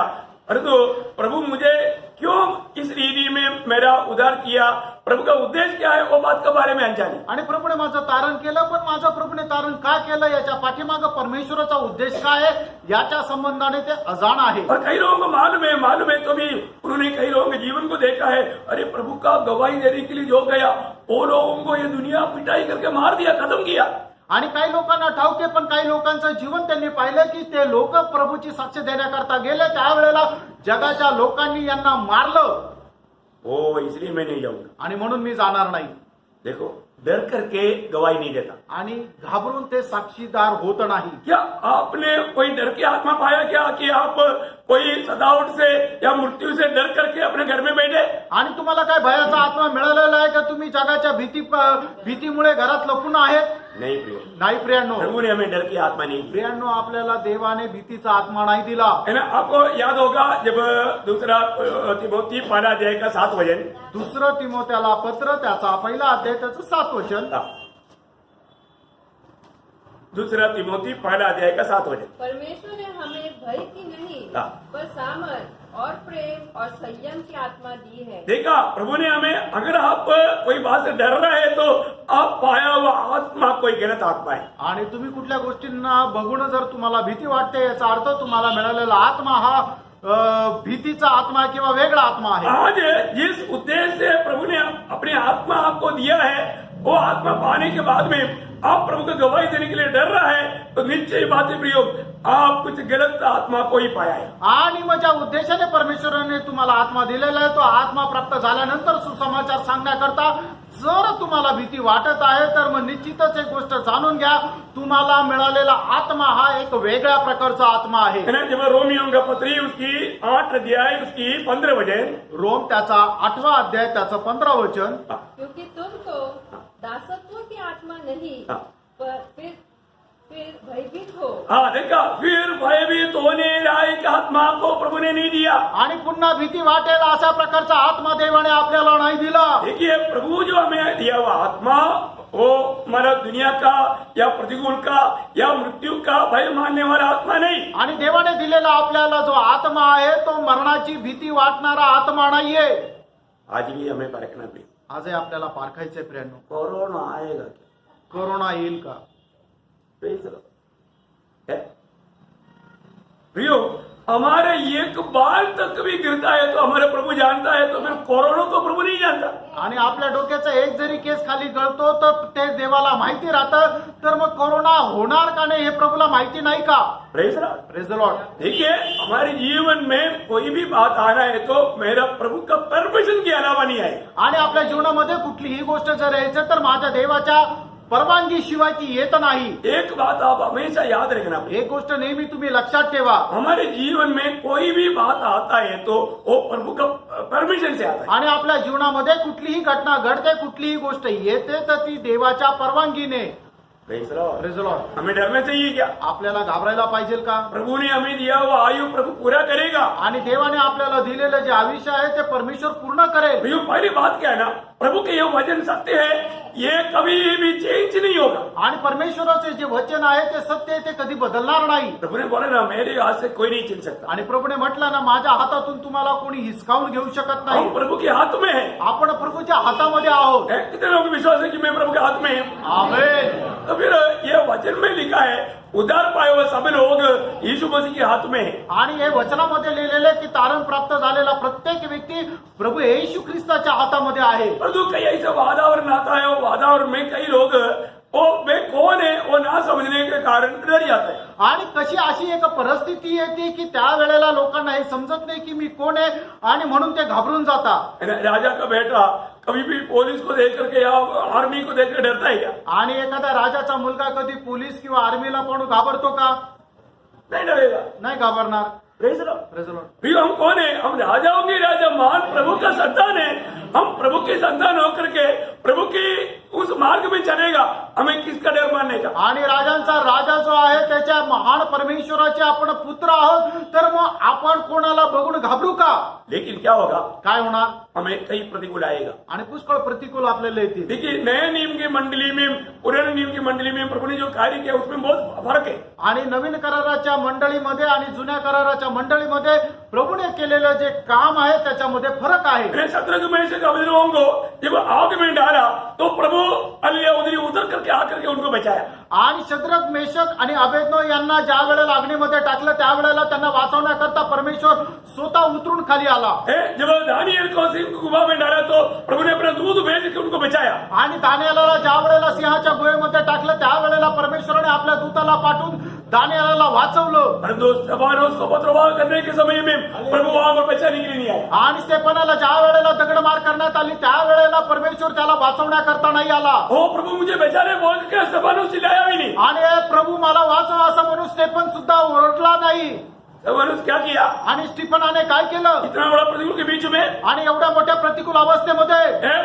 S1: परंतु प्रभु मुझे क्यों इस रीति में मेरा उद्धार किया, प्रभु का उद्देश्य क्या है, वो बात के बारे में अनजान है।
S2: आणि प्रभूने माझं तारण केलं पण माझं प्रभूने तारण का केलं याच्या पाठीमागं परमेश्वराचा उद्देश काय आहे याच्या संबंधाने ते अजाण आहे.
S1: और कई लोगों को मालूम है तो भी उन्होंने कई लोगों के जीवन को देखा है, अरे प्रभु का गवाही देने के लिए जो गया वो लोगों को ये दुनिया पिटाई करके मार दिया, खत्म किया.
S2: आणि काही लोकांना ठाऊके पण काही लोकांचं जीवन त्यांनी पाहिलं की ते लोक प्रभूची साक्ष देण्याकरता गेले त्यावेळेला जगाच्या लोकांनी यांना मारलं.
S1: ओ इसलिए मैं नहीं जाऊंगा.
S2: आणि म्हणून मी जाणार नाही.
S1: देखो डर करके गवाही नहीं देता.
S2: आणि घाबरून ते साक्षीदार होत नाही.
S1: क्या आपने कोई डर की आत्मा पाया क्या कि आप कोई सजावट से या मृत्यू से डर करके अपने घर में बैठे.
S2: आणि तुम्हाला काय भयाचा आत्मा मिळालेला आहे का तुम्ही जगाच्या भीतीमुळे घरात लपून आहेत.
S1: नहीं प्रिय,
S2: नाही प्रियांनो.
S1: प्रभु ने हमें डर की आत्मा नहीं दी
S2: प्रियांनो आपल्याला देवाने भीतीचा आत्मा नाही दिला.
S1: है ना. आपको याद होगा जब दूसरा तिमोथी पहला अध्याय का 7 वचन,
S2: दुसरं तिमोथ्याला पत्र त्याचा पहिला अध्याय त्याचं 7 वचन.
S1: दूसरा तिमोथी पहला अध्याय का 7 वचन,
S3: परमेश्वर ने हमें भय की नहीं
S1: हाँ।
S3: पर सामर्थ और प्रेम और संयम की आत्मा दी है.
S1: देखा प्रभु ने हमें, अगर आप कोई बात से डर रहे हैं तो आप पाया हुआ आत्मा कोई गलत आत्मा है.
S2: आणि तुम्ही कुठल्या गोष्टींना बघून जर तुम्हाला भीती वाटते याचा अर्थ तुम्हाला मिळालेला आत्मा हा भीतीचा आत्मा किंवा वेगळा आत्मा आहे.
S1: आज जिस उद्देश्य से प्रभु ने अपनी आत्मा आपको दिया है वो आत्मा पाने के बाद में आप प्रभु को गवाही देने के लिए डर रहा है तो निश्चय बात है प्रियो, आप कुछ गलत आत्मा को ही पाया है.
S2: आणि मग ज्या उद्देशाने परमेश्वराने तुम्हाला आत्मा दिलेला आहे तो आत्मा प्राप्त झाल्यानंतर सुसमाचार सांगण्याकरता जर तुम्हाला भीती वाटत आहे तर मग निश्चितच एक गोष्ट जाणून घ्या, तुम्हाला मिळालेला आत्मा हा एक वेगळ्या प्रकारचा आत्मा आहे.
S1: जब रोमियो का पत्री उसकी 8 अध्याय उसकी 15 वचन,
S2: रोम त्याचा 8वां अध्याय त्याचं 15 वचन.
S3: क्योंकि तुमको दासत्व की आत्मा नहीं पर फिर भयभीत हो.
S1: हाँ देखा, फिर भयभीत होने लायक आत्मा को प्रभु ने नहीं दिया.
S2: आणि पुन्हा भीती वाटेल अशा प्रकारचा आत्मा देवाने आपल्याला नाही दिला.
S1: देखिए प्रभु जो हमें दिया हुआ आत्मा वो हमारा दुनिया का या प्रतिकूल का या मृत्यू का भय मानने वाला आत्मा नहीं.
S2: आणि देवाने दिलेला आपल्याला जो आत्मा आहे तो मरणाची भीती वाटणारा आत्मा नाहीये.
S1: आज भी हमें परखना भी,
S2: आजही आपल्याला पारखायचंय प्रियांनो,
S1: कोरोना आएगा क्या,
S2: कोरोना येईल का.
S1: है? प्रियो, हमारे एक बाल तक भी गिरता है तो हमारे प्रभु जानता है, तो फिर कोरोना को प्रभु नहीं जानता?
S2: आणि आपल्या डोक्याचा एक जरी केस खाली गळतो तर ते देवाला माहिती राहतं, तर मग कोरोना होणार का नाही हे प्रभूला माहिती नाही का?
S1: Praise Lord.
S2: Praise the Lord.
S1: देखिए, हमारे जीवन में कोई भी बात आना है तो मेरा प्रभु का परमिशन के अलावा नहीं आए।
S2: आणि आपल्या जीवनामध्ये कुठलीही गोष्ट जर यायचं तर माझ्या देवाच्या परवानगी शिवाय ती येत नाही।
S1: एक बात आप हमेशा याद रखना,
S2: एक गोष्ट नेहमी तुम्ही लक्षात ठेवा,
S1: हमारे जीवन में कोई भी बात आता है तो वो प्रभु का परमिशन से आता है।
S2: आणि आपल्या जीवनामध्ये कुठलीही घटना घडते, कुठलीही गोष्ट येते तर ती देवाच्या परवानगीने।
S1: Praise Lord.
S2: Praise the Lord.
S1: हमें डरना चाहिए क्या?
S2: आपल्याला घाबरायला पाहिजे का?
S1: प्रभु ने हमें दिया हुआ आयु प्रभु पूरा करेगा।
S2: आणि देवाने आपल्याला दिलेलं जे आयुष्य आहे ते परमेश्वर पूर्ण करेल।
S1: भैया, पहली बात क्या है ना, प्रभु के ये वचन सत्य है, ये कभी भी चेंज नहीं होगा।
S2: आणि परमेश्वराचे जे वचन आहे ते सत्य आहे, ते कधी बदलणार नाही।
S1: प्रभु ने बोला ना, मेरे हाथ से कोई नहीं छीन सकता।
S2: आणि प्रभूने म्हटलं ना, माझ्या हातातून तुम्हाला कोणी हिसकावून घेऊ शकत नाही।
S1: हम प्रभु के हाथ में है।
S2: आपण प्रभूच्या हातामध्ये आहोत।
S1: कितने लोगों को विश्वास है कि मैं प्रभु के हाथ में हूं?
S2: आमेन।
S1: तो फिर ये वचन में लिखा है, उद्धार पाए हुए सभी लोग यीशु मसीह के हाथ में है।
S2: आणि हे वचनामध्ये लिहिलेले की तारण प्राप्त झालेला प्रत्येक व्यक्ती प्रभू येशू ख्रिस्ताच्या हातामध्ये आहे।
S1: परंतु कई ऐसे वातावरण आता है, वो वातावरण में कई लोग वो वे कौन है वो ना समझने के कारण डर जाता है।
S2: आणि कशी अशी एक परिस्थिती येते की त्या वेळेला लोकांना हे समजत नाही की मी कोण आहे, आणि म्हणून ते घाबरून जातात।
S1: राजा का बेटा कभी भी पुलिस को देख करके या आर्मी को देख कर डरता है क्या?
S2: आणि एखादा राजाचा मुलगा कधी पोलीस किंवा आर्मीला पण घाबरतो का?
S1: नहीं डरेगा।
S2: नाही घाबरणार।
S1: Praise Lord.
S2: Praise the Lord.
S1: प्रिय, हम कौन है? हम राजाओं के राजा, महान प्रभु का संतान है। हम प्रभु के संतान होकर के प्रभु की उस मार्ग में चलेगा, हमें किसका डर मानने का?
S2: आणि राजांचा राजा जो आहे त्याच्या महान परमेश्वराचे आपण पुत्र आहोत, तर मग आपण कोणाला बघून घाबरू का?
S1: लेकिन क्या होगा?
S2: काय होणार?
S1: हमें कई प्रतिकूल आएगा।
S2: आणि पुष्कळ प्रतिकूल आपल्याला येतील।
S1: देखिए, नए नियम की मंडली में पुराने नियम की मंडली में प्रभु ने जो कार्य किया उसमें बहुत फर्क है।
S2: आणि नवीन कराराच्या मंडळीमध्ये आणि जुन्या कराराच्या मंडळीमध्ये प्रभूने केलेलं जे काम आहे त्याच्यामध्ये फरक आहे।
S1: मैंने 17 में से अभिनवों को जब आग में डाला तो प्रभु अलिया उधरी उतर करके आकर के उनको बचाया।
S2: आणि शद्रक, मेशक आणि अबेदनो यांना ज्या वेळेला अग्नीमध्ये टाकलं त्यावेळेला त्यांना वाचवण्याकरता परमेश्वर स्वतः उतरून खाली आला।
S1: जब दानियल को सिंह की गुफा में डाला तो प्रभु ने अपना दूध भेज के उनको बचाया।
S2: आणि दानिएलाला ज्या वेळेला सिंहाच्या गुहेमध्ये टाकलं त्यावेळेला परमेश्वराने आपल्या दूताला पाठवून दानिएलाला वाचवलं।
S1: परंतु स्तेफानोस को पथरवाह करने के समय में प्रभु वहां पर बचाने के लिए नहीं आया।
S2: आणि स्तेफानाला ज्या वेळेला दगडमार करण्यात आली त्यावेळेला परमेश्वर त्याला वाचवण्याकरता नाही आला।
S1: हो प्रभु मुझे बचाने बोल के स्तेफानोस चिल्लाया भी नहीं।
S2: आणि हे प्रभू मला वाचव असं म्हणून स्टेफन सुद्धा ओरडला नाही।
S1: स्तेफानोस क्या किया?
S2: आणि स्टीफनाने काय केलं?
S1: इतना बड़ा प्रतिकूल के बीच में,
S2: आणि एवढ्या मोठ्या प्रतिकूल अवस्थेमध्ये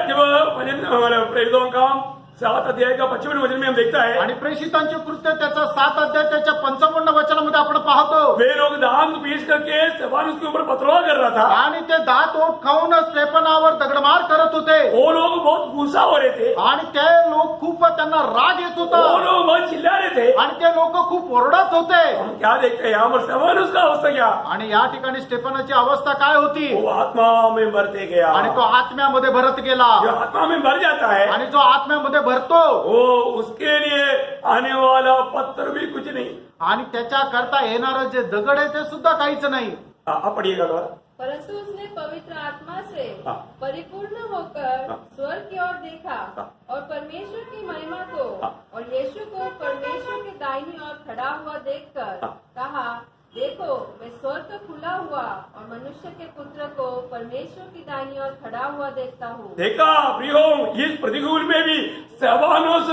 S1: जब भजन प्रेरितों का काम 7 अध्याय का 55 वचन में हम देखता है,
S2: आणि प्रेषितांचे कृत्य त्याचा 7 अध्याय त्याच्या 55 वचनामध्ये आपण पाहतो।
S1: वे लोग दांत पीस करके स्तेफानोस के ऊपर पथरवाह कर रहा था।
S2: आणि ते दात ओठ खाऊन स्टेफनावर दगडमार करत होते।
S1: वो लोग बहुत गुस्सा हो रहे थे,
S2: आणि ते लोक खूप त्यांना राग येत होता।
S1: वो लोग बहुत चिल्ला रहे थे।
S2: आणि ते लोक खूप ओरडत होते।
S1: हम क्या देखते हैं यहाँ पर? स्तेफानोस का अवस्था क्या?
S2: आणि या ठिकाणी स्टेफनाची अवस्था काय होती?
S1: वो आत्मा में मरते गया।
S2: आणि तो आत्म्यामध्ये भरत गेला।
S1: जो आत्मा में भर जाता है
S2: आणि जो आत्म्यामध्ये भरतो
S1: वो उसके लिए आने वाला पत्थर भी कुछ नहीं।
S2: आणि त्याच्या करता येणारं जे दगड आहे ते सुद्धा काहीच नाही।
S1: आप पढ़िएगा थोड़ा।
S3: परंतु उसने पवित्र आत्मा से
S1: हाँ।
S3: परिपूर्ण होकर
S1: हाँ।
S3: स्वर्ग की ओर देखा
S1: हाँ।
S3: और परमेश्वर की महिमा को
S1: हाँ।
S3: और यीशु को परमेश्वर के दाहिनी ओर खड़ा हुआ देखकर
S1: हाँ।
S3: कहा, देखो मैं स्वर्ग खुला हुआ और मनुष्य के पुत्र को परमेश्वर की दाहिनी ओर खड़ा हुआ देखता हूँ।
S1: देखा प्रियो, इस प्रतिकूल में भी स्तेफानोस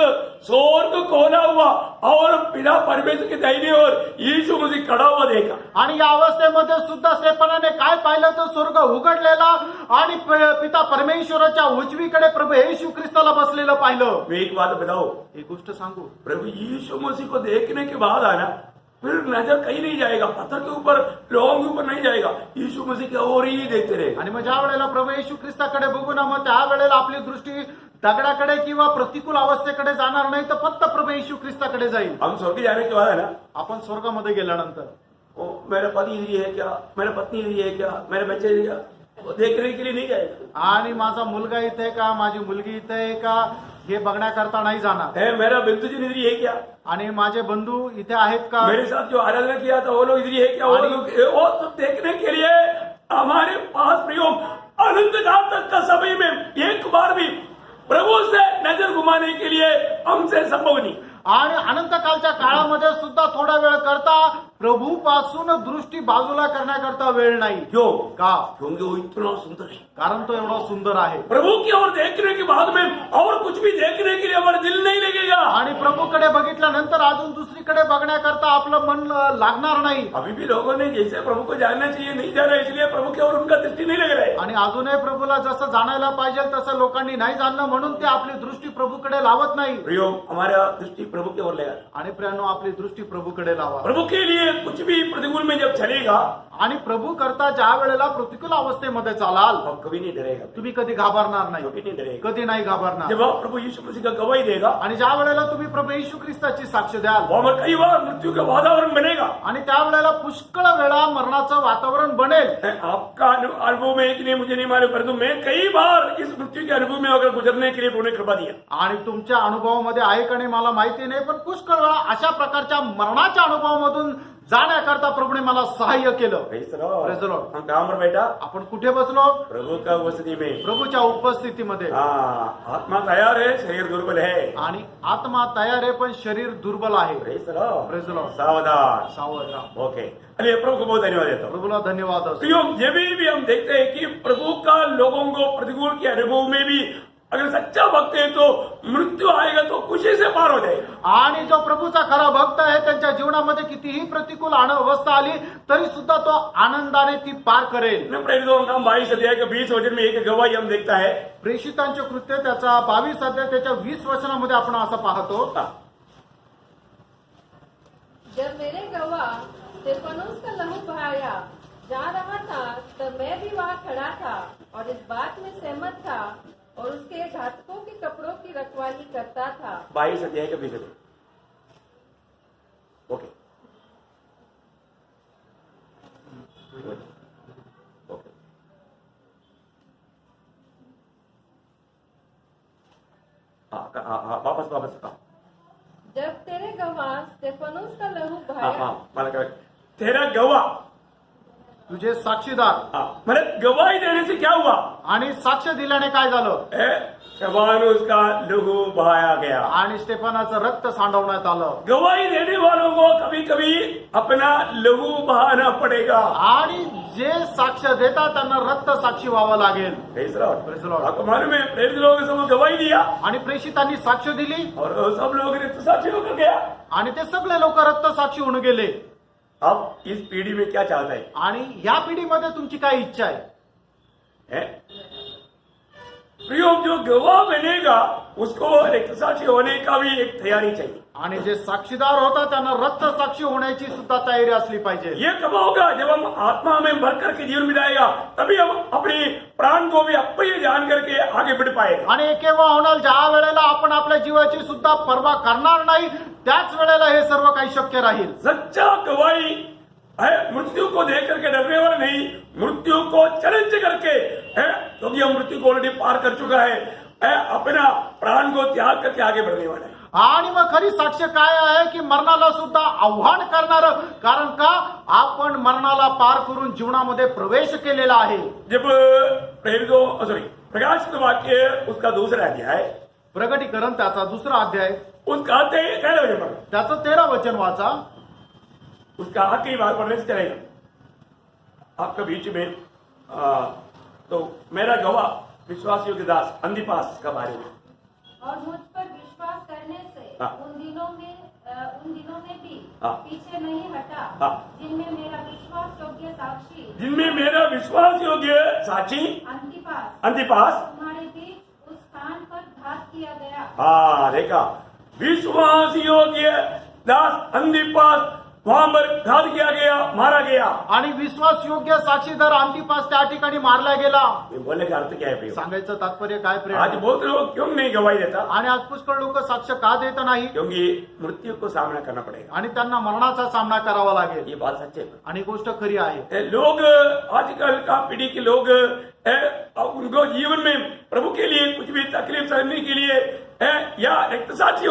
S1: स्वर्ग खोला हुआ और पिता परमेश्वर के दाहिने ओर यीशु मसीह खड़ा हुआ देखा।
S2: आणि या अवस्थेमध्ये सुद्धा स्टेफनाने काय पाहिलं तर स्वर्ग उघडलेला आणि पिता परमेश्वराच्या उजवीकडे प्रभू येशू ख्रिस्ताला बसलेलं पाहिलं।
S1: मैं एक बात बताओ,
S2: एक गोष्ट सांगू,
S1: प्रभु यीशु मसीह को देखने के बाद आना फिर नजर कहीं नहीं जाएगा, पत्थर के ऊपर, लोगों के ऊपर नहीं जाएगा, यीशु मसीह की ओर ही देखते रहे।
S2: आणि मग ज्या वेळेला प्रभू येशू ख्रिस्ताकडे बघू ना, मग त्या वेळेला आपली दृष्टी दगडाकडे किंवा प्रतिकूल अवस्थेकडे जाणार नाही, तर फक्त प्रभू येशू ख्रिस्ताकडे जाईल।
S1: हम स्वर्ग जाने के बाद है ना,
S2: आपण स्वर्गामध्ये गेल्यानंतर
S1: ओ मेरा पति इधर है क्या, मेरा पत्नी इधर है क्या, मेरे बच्चे इधर क्या, वो देखने के लिए नहीं जाएगा।
S2: आणि माझा मुलगा इथे का, माझी मुलगी इथे आहे का, हे बघण्याकरता नाही जाणार.
S1: है मेरा बिंदु जी इधर ही है क्या?
S2: आणि माझे बंधू इथे आहेत का?
S1: मेरे साथ जो आराधना किया था वो लोग इधर ही है क्या? वो सब देखने के लिए हमारे पास प्रियोम अनंत काल तक का समय में एक बार भी प्रभु से नजर घुमाने के लिए हमसे संभव नहीं.
S2: आणि अनंतकालच्या काळामध्ये सुद्धा थोडा वेळ करता प्रभू पासून दृष्टी बाजूला करण्याकरता वेळ नाही.
S1: क्यों?
S2: का?
S1: क्योंकि वो इतना सुंदर है.
S2: कारण तो एवढा सुंदर आहे.
S1: प्रभु की ओर देखने के बाद में और कुछ भी देखने के लिए हमारा दिल नहीं लगेगा.
S2: आणि प्रभूकडे बघितल्यानंतर अजून दुसरीकडे बघण्याकरता आपलं मन लागणार नाही.
S1: अभी भी लोगों ने जैसे प्रभु को जानना चाहिए नहीं जाना, इसलिए प्रभु की ओर उनका दृष्टि नहीं लग रहा है.
S2: आणि अजूनही प्रभूला जसं जाणायला पाहिजे तसं लोकांनी नाही जाणणं म्हणून ते आपली दृष्टी प्रभूकडे लावत नाही.
S1: प्रियो हमारा दृष्टि प्रभु की ओर लेगा.
S2: आणि प्रियांनो, आपली दृष्टी प्रभूकडे लावा.
S1: प्रभु के लिए कुछ भी प्रतिकूल में जब चलेगा
S2: आणि प्रभू करता ज्या वेळेला प्रतिकूल अवस्थेमध्ये चालाल
S1: हम कभी नहीं डरेगा.
S2: तुम्ही कधी घाबरणार नाही.
S1: कभी नहीं डरेगा.
S2: कधी नाही घाबरणार.
S1: जब आप प्रभु यीशु मसीह का गवाही देगा
S2: आणि ज्या वेळेला तुम्ही प्रभू येशू ख्रिस्ताची साक्ष द्याल
S1: वो हमारे कई बार मृत्यु का वातावरण बनेगा.
S2: आणि त्यावेळेला पुष्कळ वेळा मरणाचं वातावरण बनेल.
S1: आपका अनुभव में कि नहीं मुझे नहीं मालूम, परंतु मैं कई बार इस मृत्यू के अनुभव में अगर गुजरने के लिए प्रभु ने कृपा दिया.
S2: आणि तुमच्या अनुभवामध्ये आहे का नाही मला माहिती नाही, पण पुष्कळ वेळा अशा प्रकारच्या मरणाच्या अनुभवामधून जाण्याकरता प्रभूने मला सहाय्य केलं.
S1: Praise the Lord.
S2: Praise the Lord.
S1: हम कहाँ पर बैठा?
S2: आपण कुठे बसलो?
S1: प्रभु का उपस्थिति में.
S2: प्रभूच्या उपस्थितीमध्ये.
S1: हाँ, आत्मा तैयार है, शरीर दुर्बल है.
S2: आणि आत्मा तयार आहे पण शरीर दुर्बल आहे.
S1: Praise the Lord.
S2: Praise the Lord.
S1: सावधान.
S2: सावध राहा.
S1: ओके. अरे प्रभु को बहुत धन्यवाद देता हूँ.
S2: प्रभूला धन्यवाद असो.
S1: प्रियो, ये भी हम देखते हैं कि प्रभु का लोगों को प्रतिकूल के अनुभव में भी अगर सच्चा भक्त है तो मृत्यू आएगा तो खुशी से पार हो जाएगा.
S2: आणि जो प्रभूचा खरा भक्त आहे त्यांच्या जीवनामध्ये कितीही प्रतिकूल अवस्था आली तरी सुद्धा तो आनंदाने ती पार करेल.
S1: प्रेरितों का 22 अध्याय के 20 वचन में एक गवाही हम देखता है.
S2: प्रेषितांचे कृत्य त्याचा 22 अध्याय त्याच्या 20 वचनामध्ये आपण असं पाहतो.
S3: जब मेरे गवाह स्टेफनोस का लहू बहाया जा रहा था तब मैं भी वहाँ खड़ा था और इस बात में सहमत था और उसके घातकों के कपड़ों की रखवाली करता था.
S1: 22 अध्याय के 20 वचन. ओके. ओके. हाँ, वापस.
S3: जब तेरे गवाह स्टेफनोस का लहू
S1: हाँ,
S3: बहाया
S1: मला काय तेरा गवाह.
S2: तुझे साक्षीदार.
S1: मैंने गवाही देने से क्या हुआ?
S2: आणि साक्ष दिल्याने काय झालं?
S1: स्टेफानोस का लहू बहाया गया.
S2: आणि स्टेफनाचं रक्त सांडवण्यात आलं.
S1: गवाही देने वालों को कभी कभी अपना लहू बहाना पड़ेगा.
S2: आणि जे साक्ष देतात त्यांना रक्त साक्षी व्हावं लागेल.
S1: Praise the Lord.
S2: Praise the Lord.
S1: आपको मालूम है प्रेरित लोगों के समोर गवाही दिया
S2: आणि प्रेषितांनी साक्ष दिली
S1: और सब लोग ने साक्षी होकर गया.
S2: आणि ते सगळे लोक रक्त साक्षी होऊन गेले.
S1: अब इस पीढ़ी में क्या चाहता है?
S2: आणि या पिढीमध्ये तुमची काय इच्छा आहे?
S1: हैं? प्रियो, जो गवाह बनेगा उसको रक्त साक्षी होने का भी एक तैयारी चाहिए.
S2: आणि जे साक्षीदार होतात त्यांना रक्त साक्षी होण्याची सुद्धा तयारी असली पाहिजे.
S1: ये कब होगा? जब हम आत्मा में भर करके जीवन बिताएगा तभी हम अपनी प्राण को भी अप्रिय जान करके आगे बढ़ पाएगा.
S2: आणि केव्हा होणार? ज्या वेळेला आपण आपल्या जीवाची सुद्धा पर्वा करणार नाही त्याच वेळेला हे सर्व काही शक्य राहील.
S1: सच्चा गवाही है मृत्यु को देख करके डरने वाला नहीं, मृत्यु को चैलेंज करके है, क्योंकि हम मृत्यू को ऑलरेडी पार कर चुका है, अपना प्राण को त्याग करके आगे बढ़ने वाला है.
S2: आणि मग खरी साक्ष काय आहे की मरणाला सुद्धा आव्हान करणार. कारण का? आपण मरणाला पार करून जीवनामध्ये प्रवेश केलेला आहे.
S1: जब प्रकाशित वाक्य उसका दूसरा अध्याय,
S2: प्रगटीकरण त्याचा दुसरा अध्याय
S1: उसका
S2: त्याचं 13 वचन वाचा.
S1: उसका आखिरी बात पढ़ने से चलेगा आपका बीच में. तो मेरा गवाह विश्वास योग्य दास अंधिपास का बारे में
S3: और मुझ पर विश्वास करने से
S1: हाँ।
S3: उन दिनों में भी
S1: हाँ।
S3: पीछे नहीं हटा
S1: हाँ।
S3: जिनमें मेरा विश्वास योग्य साक्षी
S1: जिनमें मेरा विश्वास योग्य साक्षी अंधिपास
S3: तुम्हारे बीच उस स्थान पर घात किया गया.
S1: हाँ, देखा, विश्वास योग्य दास अंधिपास वहां पर घात किया गया, मारा गया.
S2: आणि विश्वास योग्य साक्षीदार अंतिपास त्या ठिकाणी मारला गेला.
S1: ये बोलने का अर्थ क्या है प्रिय?
S2: सांगायचं तात्पर्य काय प्रिय?
S1: आज बहुत लोग क्यों नहीं गवाही देता?
S2: आणि आज पुष्कळ लोक साक्ष का देत नाही?
S1: क्योंकि मृत्यू को सामना करना पड़ेगा.
S2: आणि त्यांना मरणाचा सामना करावा लागेल.
S1: ये बात सच्ची है.
S2: आणि गोष्ट खरी आहे.
S1: लोग आजकल का पीढ़ी के लोग उनको जीवन में प्रभु के लिए कुछ भी तकलीफ सहने के लिए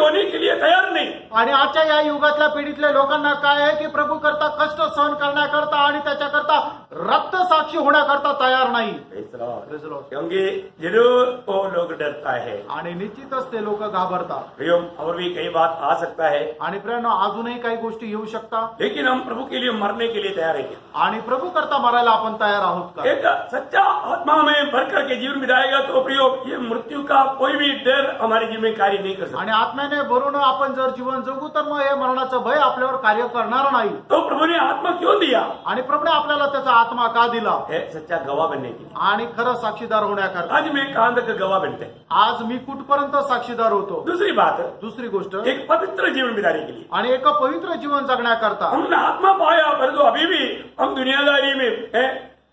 S1: होने के लिए तैयार नहीं।
S2: आणि आजच्या या युगातल्या पिढीतल्या लोकांना काय आहे की प्रभू करता कष्ट सहन करण्याकरता आणि त्याच्याकरता रक्त साक्षी होण्याकरता तयार नाही.
S1: Praise the Lord.
S2: Praise the Lord.
S1: क्योंकि जरूर वो लोग डरता है।
S2: आणि निश्चितच ते लोक घाबरतात.
S1: प्रियो, और भी कई बात आ सकता है,
S2: आणि प्रियानो, अजूनही काही गोष्टी येऊ शकतात.
S1: लेकिन हम प्रभु के लिए मरने के लिए तैयार है क्या?
S2: आणि प्रभू करता मरायला आपण तयार आहोत का?
S1: एक सच्चा आत्मा में भर करके जीवन बिताएगा तो प्रियो, ये मृत्यू का कोई भी डर हमारे जीवन में कार्य नहीं कर सकता।
S2: आणि आत्म्याने भरून आपण जर जीवन जगू तर मग हे मरणाचं भय आपल्यावर कार्य करणार नाही.
S1: तो प्रभु ने आत्मा क्यों दिया?
S2: आणि प्रभूने आपल्याला त्याचा आत्मा का दिला?
S1: है सच्चा गवाह बनने के लिए।
S2: आणि खरं साक्षीदार होण्याकरता.
S1: आज मैं कहां तक गवाह बनते हैं?
S2: आज मी कुठपर्यंत साक्षीदार होतो?
S1: दूसरी बात,
S2: दुसरी गोष्ट,
S1: एक पवित्र जीवन बिताने के लिए
S2: आणि एक पवित्र जीवन जगण्याकरता
S1: हमने आत्मा पाया, परंतु अभी भी हम दुनियादारी में है,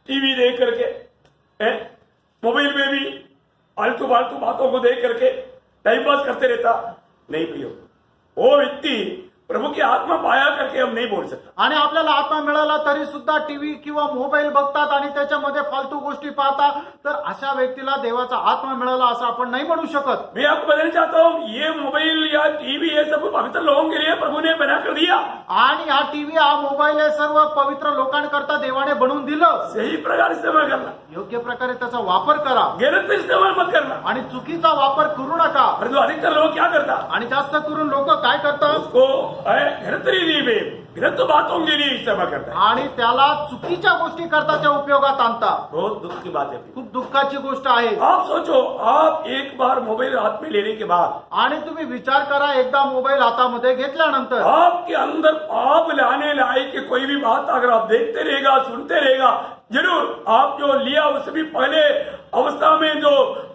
S1: टीवी देख करके है, मोबाइल में भी फालतू फालतू बातों को देख करके टाइम पास करते रहता नहीं। प्रियो, वो व्यक्ति प्रभु की आत्मा पाया करके हम नहीं बोल सकता।
S2: आणि आपल्याला आत्मा मिळाला तरी सुद्धा टीव्ही किंवा मोबाईल बघतात आणि त्याच्यामध्ये फालतू गोष्टी पाहतात, तर अशा व्यक्तीला देवाचा आत्मा मिळाला असं आपण नाही म्हणू शकत.
S1: मैं आपको बताना चाहता हूँ, ये मोबाइल या टीवी ये सब पवित्र लोगों के लिए प्रभु ने बना कर दिया।
S2: आणि हा टीव्ही, हा मोबाईल हे सर्व पवित्र लोकांकरता देवाने बनवून दिलं.
S1: सही प्रकार इस्तेमाल करना,
S2: योग्य प्रकारे त्याचा वापर करा
S1: गलत इस्तेमाल मत करना।
S2: आणि चुकीचा वापर करू नका.
S1: परंतु अधिकतर लोग क्या करता,
S2: आणि जास्त करून लोक काय करतात,
S1: उसको गलत रीति में गलत बातों के लिए इस्तेमाल करता है।
S2: आणि त्याला चुकीच्या गोष्टी करताच्या उपयोगात आणतात.
S1: बहुत दुख की बात है।
S2: खूप दुःखाची गोष्ट आहे.
S1: आप सोचो, आप एक बार मोबाइल हाथ में लेने के बाद
S2: आणि तुम्ही विचार करा, एकदा मोबाईल हातामध्ये घेतल्यानंतर
S1: आपके अंदर पाप लाने लायक कोई भी बात अगर आप देखते रहेगा, सुनते रहेगा, जरूर आप जो लिया उससे भी पहले अवस्था में जो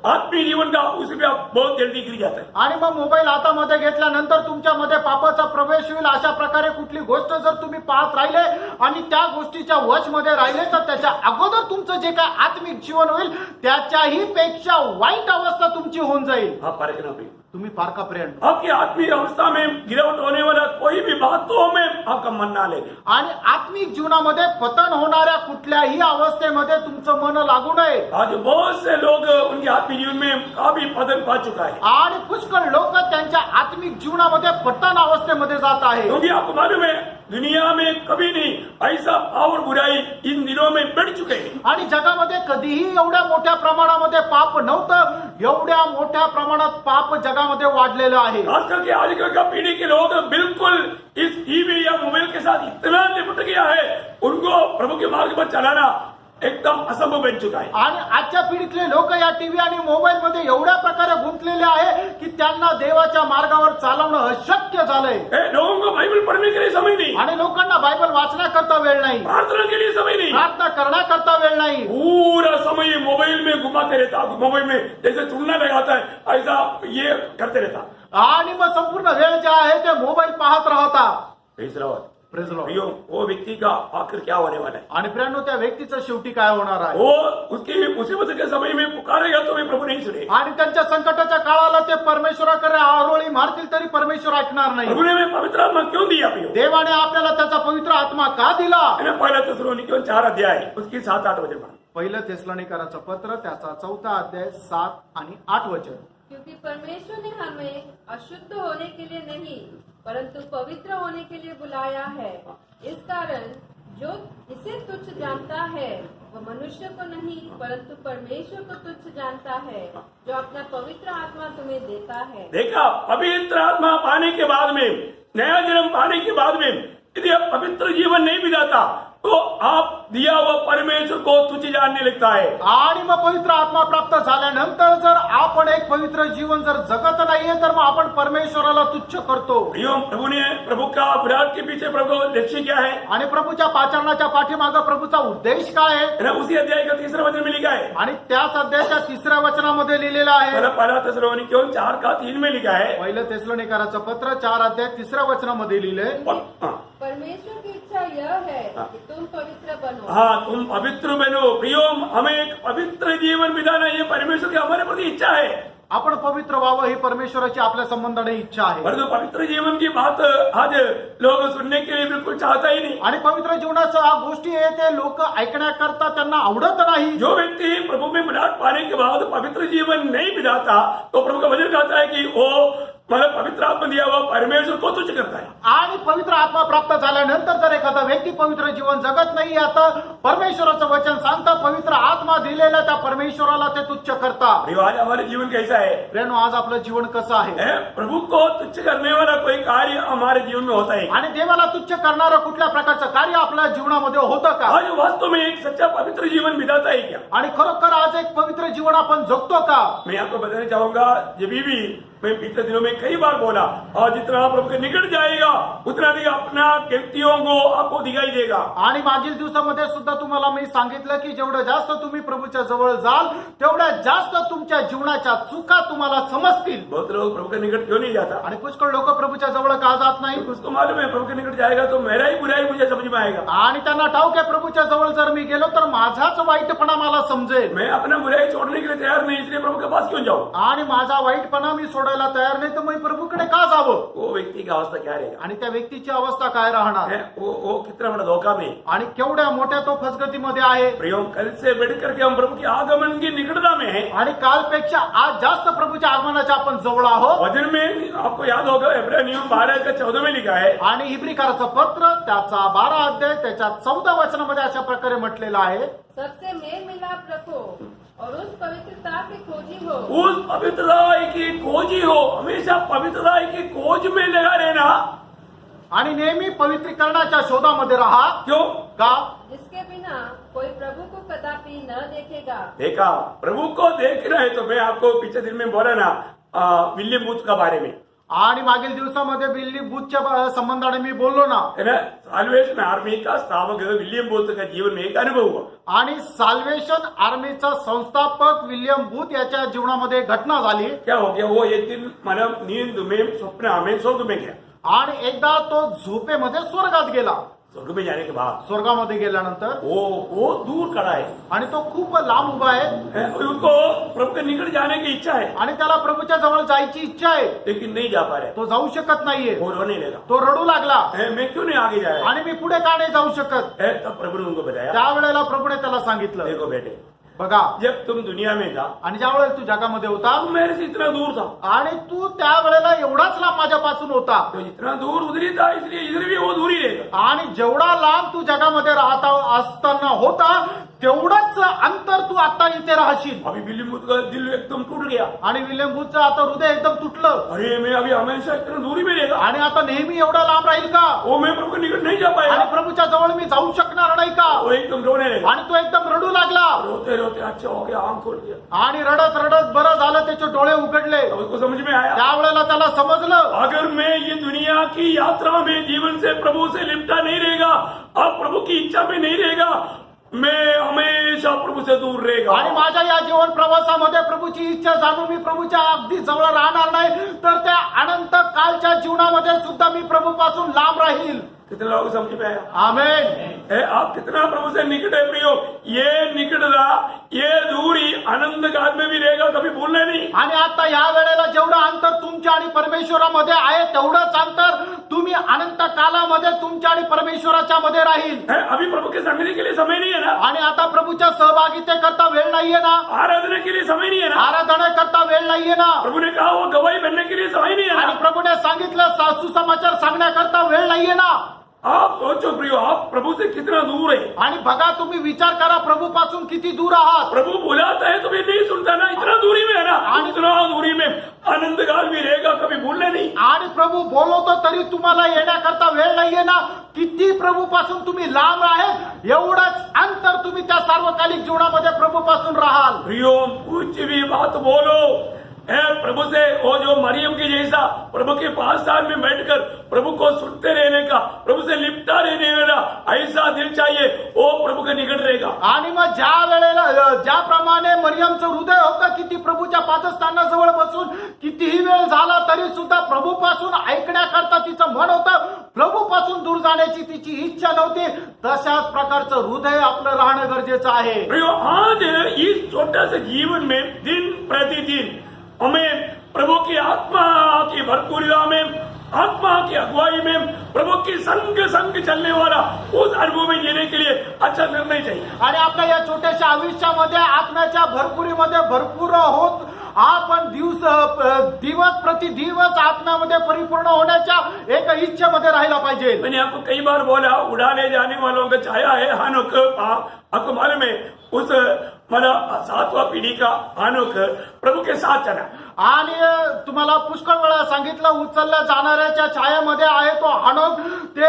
S1: आत्मीय जीवन का उससे भी आप बहुत जल्दी गिर जाता है।
S2: आणि मग मोबाईल हातामध्ये घेतल्यानंतर तुमच्यामध्ये पापाचा प्रवेश होईल. अशा प्रकारे कुठली गोष्ट जर तुम्ही पाहत राहिले आणि त्या गोष्टीच्या वशमध्ये राहिले तर त्याच्या अगोदर तुमचं जे काय आत्मिक जीवन होईल त्याच्याही पेक्षा वाईट अवस्था तुमची होऊन जाईल.
S1: आप परखना भी,
S2: तुम्ही पारखा प्रेम.
S1: आपकी आत्मीय अवस्था में गिरावट होने वाला कोई भी बातों में आपका मन ना लगे।
S2: आणि आत्मिक जीवनामध्ये पतन होणाऱ्या कुठल्याही अवस्थेमध्ये तुमचं मन लागू नये.
S1: आज बहुत से लोग उनके आत्मिक जीवन में काफी पतन पा चुका है,
S2: आणि पुष्कळ लोक त्यांच्या आत्मिक जीवनामध्ये पतन अवस्थेमध्ये जात आहे.
S1: क्योंकि आपको मालूम है दुनिया में कभी नहीं ऐसा पावर बुराई इन दिनों में बढ़ चुके हैं।
S2: आणि जगामध्ये कधीही एवढ्या मोठ्या प्रमाणामध्ये पाप नव्हतं, एवढ्या मोठ्या प्रमाणात पाप जगामध्ये वाढलेलं आहे.
S1: खास करके आजकल का पीढ़ी के लोग बिल्कुल इस टीवी या मोबाइल के साथ इतना लिपट गया है, उनको प्रभु के मार्ग पर चलाना एकदम असंभव बन चुका है।
S2: आणि आजच्या पिढीतले लोक या टीव्ही आणि मोबाईल मध्ये एवढ्या प्रकारे गुंतलेले आहे की त्यांना देवाच्या मार्गावर चालवणं अशक्य झालंय.
S1: लोगों को बाइबल पढ़ने के लिए समय नहीं,
S2: आणि लोकांना बायबल वाचण्याकरता वेळ नाही,
S1: प्रार्थना के लिए समय नहीं,
S2: प्रार्थना करण्याकरता वेळ नाही.
S1: पूरा समय मोबाइल में घुमाते रहता, मोबाइल में जैसे चुनना लगाता है ऐसा ये करते रहता.
S2: आणि मग संपूर्ण वेळ जे आहे ते मोबाईल पाहत राहता.
S1: Praise the Lord.
S2: Praise the Lord.
S1: प्रियो, वो व्यक्ति का आखिर क्या होने वाला है?
S2: आणि प्रियांनो, त्या व्यक्तीचं शेवटी काय होणार आहे?
S1: वो उसकी मुसीबत के समय में पुकारेगा तो भी प्रभु नहीं सुने.
S2: आणि त्यांच्या संकटाच्या काळाला ते परमेश्वराकडे आरोळी मारतील तरी परमेश्वर ऐकणार नाही.
S1: प्रभु ने हमें पवित्र आत्मा क्यों दिया? प्रियो,
S2: देवाने आपल्याला त्याचा पवित्र आत्मा का दिला?
S1: मैंने पहला थिस्सलुनीकियों 4 अध्याय उसकी 7-8 वचन पढ़ा.
S2: पहिलं थेसलोनिकरांचं पत्र त्याचा 4 अध्याय 7 आणि 8 वचन.
S3: क्योंकि परमेश्वर ने हमें अशुद्ध होने के लिए नहीं परंतु पवित्र होने के लिए बुलाया है. इस कारण जो इसे तुच्छ जानता है वह मनुष्य को नहीं परंतु परमेश्वर को तुच्छ जानता है जो अपना पवित्र आत्मा तुम्हें देता है.
S1: देखा, पवित्र आत्मा पाने के बाद में, नया जन्म पाने के बाद में यदि आप पवित्र जीवन नहीं बिताता तो आप दिया हुआ परमेश्वर को तुच्छ जानने लगता है.
S2: आणि मग पवित्र आत्मा प्राप्त झाल्यानंतर जर आपण एक पवित्र जीवन जर जगत नाहीये तर मग आपण परमेश्वराला तुच्छ करतो.
S1: प्रभु ने, प्रभु का विराट के पीछे प्रभु लक्ष्य क्या है?
S2: आणि प्रभूच्या पाचारणाच्या पाठीमागे प्रभूचा उद्देश काय आहे?
S1: उसी अध्याय का 3रा वचन में लिखा है.
S2: आणि त्याच अध्यायाच्या 3ऱ्या वचनामध्ये लिहिलेलं आहे.
S1: पहला थिस्सलुनीकियों 4:3 में लिखा है.
S2: पहिलं थेसलोनिकरांचं पत्र 4 अध्याय 3ऱ्या वचनामध्ये लिहिलंय.
S3: परमेश्वर की इच्छा यह है कि तुम पवित्र बनो.
S1: हाँ, तुम पवित्र बनो. प्रियो, हमें एक पवित्र जीवन बिताना ये परमेश्वर की हमारे प्रति इच्छा है.
S2: आपण पवित्र व्हावं ही परमेश्वराची आपल्या संबंधाने इच्छा आहे.
S1: परंतु पवित्र जीवन की बात आज लोग सुनने के लिए बिल्कुल चाहता ही नहीं.
S2: आणि पवित्र जीवनाच्या गोष्टी आहे ते लोक ऐकण्याकरता त्यांना आवडत नाही.
S1: जो व्यक्ति प्रभु में मिलाप पाने के बाद पवित्र जीवन नहीं बिताता तो प्रभु का वचन कहता है कि वो मला पवित्र आत्मा दिया हुआ परमेश्वर को तुच्छ करता है।
S2: आणि पवित्र आत्मा प्राप्त झाल्यानंतर जर एखादा व्यक्ती पवित्र जीवन जगत नाही आता परमेश्वराचं वचन सांगतं पवित्र आत्मा दिलेल्या त्या परमेश्वराला ते तुच्छ करता।
S1: प्रिय, आज हमारे जीवन कैसा है?
S2: प्रेनो आज आपलं जीवन कसं आहे?
S1: प्रभु को तुच्छ करने वाला कोई कार्य हमारे जीवन में होता है?
S2: आणि देवाला तुच्छ करणारं कुठल्या प्रकारचं कार्य आपल्या जीवनामध्ये होतं का?
S1: आज वास्तव में एक सच्चा पवित्र जीवन बिताता है क्या?
S2: आणि खरोखर आज एक पवित्र जीवन आपण जगतो का?
S1: मैं आपको बताना चाहूंगा, जब भी मैं पिछले दिनों में कई बार बोला, और जितना प्रभु के निकट जाएगा उतना अधिक अपना व्यक्तियों को आपको दिखाई देगा।
S2: आणि मागील दिवसामध्ये सुद्धा तुम्हाला मी सांगितलं की जेवढं जास्त तुम्ही प्रभूच्या जवळ जाल तेवढ्या जास्त तुमच्या जीवनाच्या चुका तुम्हाला समजतील।
S1: बहुत लोग प्रभु के निकट क्यों नहीं जाता?
S2: आणि पुष्कळ लोक प्रभूच्या जवळ का जात नाही?
S1: उसको मालूम है प्रभु के निकट जाएगा तो मेरा ही बुराई मुझे समझ में आएगा।
S2: आणि त्यांना ठाऊक आहे प्रभूच्या जवळ जर मी गेलो तर माझाच वाईटपणा मला समजेल।
S1: मैं अपना बुराई छोड़ने के लिए तैयार नहीं, इसलिए प्रभु के पास क्यों जाऊं?
S2: आणि माझा वाईटपणा मी सोडायला तयार नाही तर मी प्रभूकडे का जावं?
S1: वो व्यक्ति की अवस्था क्या रहेगा?
S2: आणि त्या व्यक्तीची अवस्था काय राहणार?
S1: वो कितना बड़ा धोखा में।
S2: आणि केवढ्या मोठ्या तो फसगतीमध्ये आहे।
S1: प्रियो, कल से बढ़ करके हम प्रभु के आगमन की निकटता में है
S2: आणि कालपेक्षा आज जास्त प्रभूच्या आगमनाच्या आपण जवळ आहोत।
S1: वचन में आपको याद होगा इब्रानी नियम 12:14 में लिखा है,
S2: आणि इब्रिकाराचं पत्र त्याचा 12 अध्याय त्याच्या 14 वचनामध्ये अशा प्रकारे म्हटलेलं आहे,
S3: सबसे मेल मिलाप रखो और उस पवित्रता की खोजी हो।
S1: उस पवित्रता की खोजी हो, हमेशा पवित्रता की खोज में लगा रहना।
S2: आणि नेहमी पवित्रीकरणाच्या शोधामध्ये राहा।
S1: क्यों?
S2: का?
S3: जिसके बिना कोई प्रभु को कदापि न देखेगा।
S1: देखा, प्रभु को देखना है तो मैं आपको पिछले दिन में बोला ना विलियम बूथ का बारे में,
S2: आणि मागील दिवसामध्ये बिल्ली बूथच्या संबंधाने मी बोललो ना,
S1: है ना। साल्वेशन आर्मी का स्थापक विलियम बूथ का जीवन में एक अनुभव हुआ।
S2: आणि साल्वेशन आर्मीचा संस्थापक विलियम बूथ याच्या जीवनामध्ये घटना झाली।
S1: क्या हो गया? वो एक दिन मतलब नींद में स्वप्न में स्वर्ग में गया।
S2: आणि एकदा तो झोपेमध्ये स्वर्गात गेला।
S1: स्वर्ग में जाने के बाद
S2: स्वर्गामध्ये गेल्यानंतर
S1: वो दूर खड़ा है,
S2: आणि तो खूप लांब उभा आहे।
S1: उसको प्रभु के निकट जाने की इच्छा है,
S2: आणि त्याला प्रभूच्या जवळ जायची इच्छा आहे,
S1: लेकिन नहीं जा पा रहे।
S2: तो जाऊ शकत नाहीये।
S1: वो रोने लगा,
S2: तो रडू लागला,
S1: मैं क्यों नहीं आगे जाया?
S2: आणि मी पुढे का नाही जाऊ शकत?
S1: तब प्रभु ने उनको बताया,
S2: त्यावेळेला प्रभूने त्याला सांगितलं,
S1: देखो बेटे,
S2: बघा,
S1: जब तुम दुनिया में था
S2: आणि ज्या वेळेला तू जगामध्ये होता
S1: तुम मेरे से इतना दूर था,
S2: आणि तू त्यावेळेला एवढाच लांब माझ्यापासून होता,
S1: तो जितना दूर उधरी था इसलिए इधर भी वो दूर ही रहेगा।
S2: आणि जेवढा लांब तू जगामध्ये राहता असताना होता तेवढंच अंतर तू आता इथे राहशील।
S1: अभी विलियम बूथ का दिल एकदम टूट गया।
S2: आणि विलियम बूथचं आता हृदय एकदम तुटलं,
S1: अरे मैं अभी हमेशा इतना दूरी में रहेगा,
S2: आणि आता नेहमी एवढा लांब राहील का?
S1: वो मैं प्रभु के निकट नहीं जा
S2: आणि
S1: पाएगा।
S2: प्रभूच्या जवळ मी जाऊ शकणार नाही का?
S1: वो एकदम रोने लगा,
S2: आणि तो एकदम रडू लागला,
S1: रोते रोते अच्छा हो गया, आंख खोल दिया।
S2: आणि रडत रडत बरं झालं, त्याचे डोळे उघडले।
S1: अब उसको समझ में आया,
S2: त्यावेळेला त्याला समजलं,
S1: अगर मैं ये दुनिया की यात्रा में जीवन से प्रभु से लिपटा नहीं रहेगा, अब प्रभु की इच्छा में नहीं रहेगा, मैं हमेशा प्रभु से दूर रहेगा।
S2: आणि माझ्या या जीवन प्रवासामध्ये प्रभूची इच्छा जाणून मी प्रभूच्या अगदी जवळ राहणार नाही, तर त्या अनंत कालच्या जीवनामध्ये सुद्धा मी प्रभूपासून लांब राहील।
S1: कितने लोग समझ में आया?
S2: आमेन।
S1: आप कितना प्रभु से निकट है प्रियो? ये निकटता, ये दूरी अनंत काल में भी रहेगा, कभी भूलना नहीं।
S2: आणि आता या वेळेला जेवढं अंतर तुमच्या आणि परमेश्वरामध्ये आहे तेवढंच अंतर तुम्ही अनंत कालामध्ये तुमच्या आणि परमेश्वराच्या मध्ये राहील।
S1: अभी प्रभु के संगति के लिए समय नहीं है ना,
S2: आणि आता प्रभूच्या सहभागितेकरता वेळ नाहीये ना,
S1: आराधना के लिए समय नहीं है ना,
S2: आराधनेकरता वेळ नाहीये ना,
S1: प्रभु ने कहा वो गवाही बनने के लिए समय नहीं है
S2: आणि
S1: ना।
S2: प्रभूने सांगितलं सुसमाचार सांगण्याकरता वेळ नाहीये ना।
S1: आप सोचो प्रियो, आप प्रभु से कितना दूर है।
S2: आणि बघा, तुम्ही विचार करा प्रभू पासून किती दूर आहात।
S1: प्रभु बुलाता है तो भी नहीं सुनता ना, इतना दूरी में है ना, इतना दूरी में अनंत काल भी रहेगा, कभी भूलना नहीं।
S2: आणि प्रभू बोलवतो तरी तुम्हाला येण्याकरता वेळ नाहीये ना, किती प्रभू पासून तुम्ही लांब आहेत, एवढंच अंतर तुम्ही त्या सार्वकालिक जीवनामध्ये प्रभू पासून राहाल।
S1: प्रियो, कुछ भी बात बोलो प्रभु से, वो जो मरियम के जैसा प्रभु के पास साल में बैठकर प्रभु को सुनते रहने का, प्रभु से लिपटा रहने वाला ऐसा दिल चाहिए, वो प्रभु के निकट रहेगा।
S2: आणि मग ज्या वेळेला ज्याप्रमाणे मरियमचं हृदय होतं की ती प्रभूच्या पादस्थानाजवळ बसून कितीही वेळ झाला तरी सुद्धा प्रभू पासून ऐकण्याकरता तिचं मन होतं, प्रभू पासून दूर जाण्याची तिची इच्छा नव्हती, तशाच प्रकारचं हृदय आपलं राहणं गरजेचं आहे।
S1: प्रियो, आज इस छोटा से जीवन में दिन प्रतिदिन हमें प्रभु की आत्मा की भरपूरिता में, आत्मा की अगुवाई में, प्रभु की संग चलने वाला उस अनुभव में जीने के लिए अच्छा निर्णय चाहिए।
S2: आणि आपल्या या छोट्याशा आयुष्यामध्ये आत्म्याच्या भरपुरीमध्ये भरपूर होत आपण दिवस प्रति दिवस आत्म्यामध्ये परिपूर्ण होण्याच्या एक इच्छेमध्ये राहिला पाहिजे.
S1: मैंने आपको कई बार बोला, उड़ाने जाने वालों का छाया है हानोक. आपको मालूम है उस मतलब 7वां पीढ़ी का हानोक प्रभु के साथ चला.
S2: आणि तुम्हाला पुष्कळ वेळा सांगितलं, उचलल्या जाणाऱ्याच्या छायामध्ये आहे तो हनोक. ते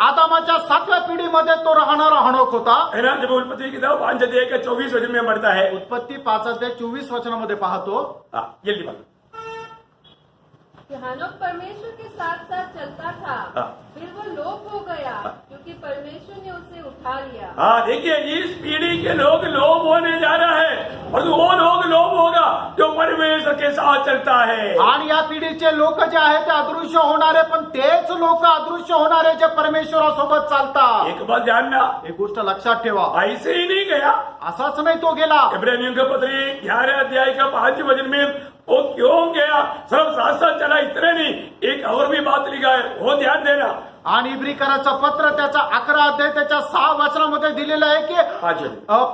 S2: आदामाच्या 7व्या पिढीमध्ये तो राहणारा हनोक होता.
S1: है ना. जब उत्पत्ति की किताब 5 अध्याय का 24 वचन में बढ़ता है.
S2: उत्पत्ती 5:24 वचनामध्ये पाहतो.
S1: जल्दी बोलो.
S3: कि हानोक परमेश्वर के साथ साथ चलता था, फिर वो लोप हो गया क्योंकि परमेश्वर ने उसे उठा लिया.
S1: देखिए इस पीढ़ी के लोग लोभ होने जा रहा है और वो लोग लोभ होगा जो परमेश्वर के साथ चलता है.
S2: आणि या पिढीचे लोक जे आहेत ते अदृश्य होणारे, पण तेच लोक अदृश्य होणारे जे परमेश्वरासोबत चालतात.
S1: एक बात जानना,
S2: एक गोष्ट लक्षात ठेवा,
S1: ऐसे ही नहीं गया.
S2: असाच नाही तो गेला.
S1: इब्रानियों का पत्र 11 अध्याय का 5 वचन में वो क्यों गया, सब साथ साथ चला, इतने नहीं, एक और भी बात लिखा है, वो ध्यान देना.
S2: आणि इब्रिकराचं पत्र त्याचा 11 अध्याय त्याच्या 6 वचनामध्ये दिलेलं आहे की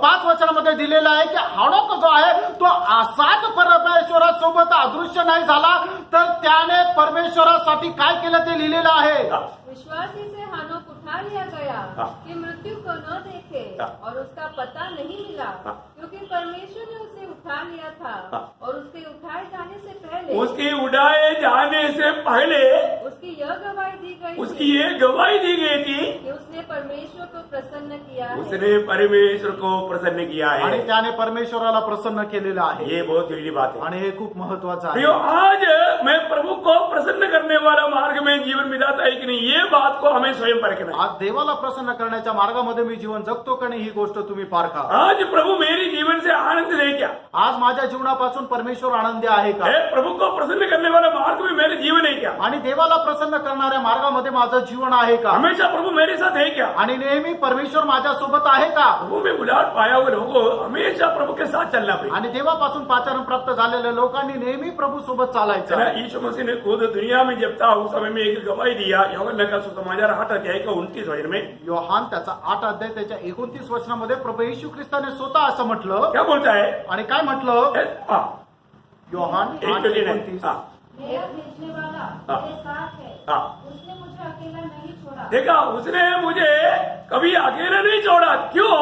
S2: 5 वचनामध्ये दिलेलं आहे की हनोक जो आहे तो असाच परमेश्वरासोबत अदृश्य नाही झाला, तर त्याने परमेश्वरासाठी काय केलं ते लिहिलेलं आहे.
S3: विश्वासी से हानोक उठा लिया गया कि मृत्यु को न देखे और उसका पता नहीं मिला, क्योंकि परमेश्वर ने उसे उठा लिया था और उसके उठाए जाने से पहले
S1: उसके उड़ाए जाने से पहले
S3: उसकी यह गवाही दी गई
S1: उसकी ये गवाही दी गई थी
S3: कि उसने परमेश्वर को प्रसन्न किया है.
S1: उसने परमेश्वर को प्रसन्न किया
S2: आणि
S1: है.
S2: त्याने परमेश्वराला प्रसन्न केलेलं आहे.
S1: ये बहुत जरूरी बात है.
S2: आणि हे खूप महत्वाचं
S1: प्रियो,
S2: आहे.
S1: आज मैं प्रभु को प्रसन्न करने वाला मार्ग में जीवन बिताता है कि नहीं, ये बात को हमें स्वयं परखना है.
S2: आज देवाला प्रसन्न करण्याच्या मार्गामध्ये मी जीवन जगतो का नाही ही गोष्ट तुम्ही पारखा.
S1: आज प्रभु मेरी जीवन से आनंद ले क्या,
S2: आज माझ्या जीवनापासून परमेश्वर आनंदी आहे का,
S1: है प्रभु को प्रसन्न करने वाला मार्ग में मेरे जीवन है क्या,
S2: आणि देवाला प्रसन्न करणाऱ्या मार्गामध्ये माझं जीवन आहे का,
S1: हमेशा प्रभु मेरे साथ है क्या,
S2: आणि नेहमी परमेश्वर माझ्या सोबत आहे का.
S1: प्रभु में बुलाहट पाया हुए लोगों को हमेशा प्रभु के साथ चलना पड़ेगा.
S2: आणि देवापासून पाचारण प्राप्त झालेल्या लोकांनी नेहमी प्रभू सोबत चालायचं.
S1: यीशु मसीह ने खुद दुनिया में जब था उस समय में एक गवाही दिया. यूहन्ना का सुसमाचार 8 अध्याय का 29 वचन में.
S2: योहान त्याचा 8 अध्याय त्याच्या 29 वचनामध्ये प्रभू येशू ख्रिस्ताने स्वतः असं म्हटलं.
S1: क्या बोलता है?
S2: आणि काय म्हटलं? योहान
S1: 8:29.
S3: मेरा भेजने वाला मेरे साथ है, उसने मुझे अकेला नहीं छोड़ा.
S1: देखा, उसने मुझे कभी अकेला नहीं छोड़ा. क्यों?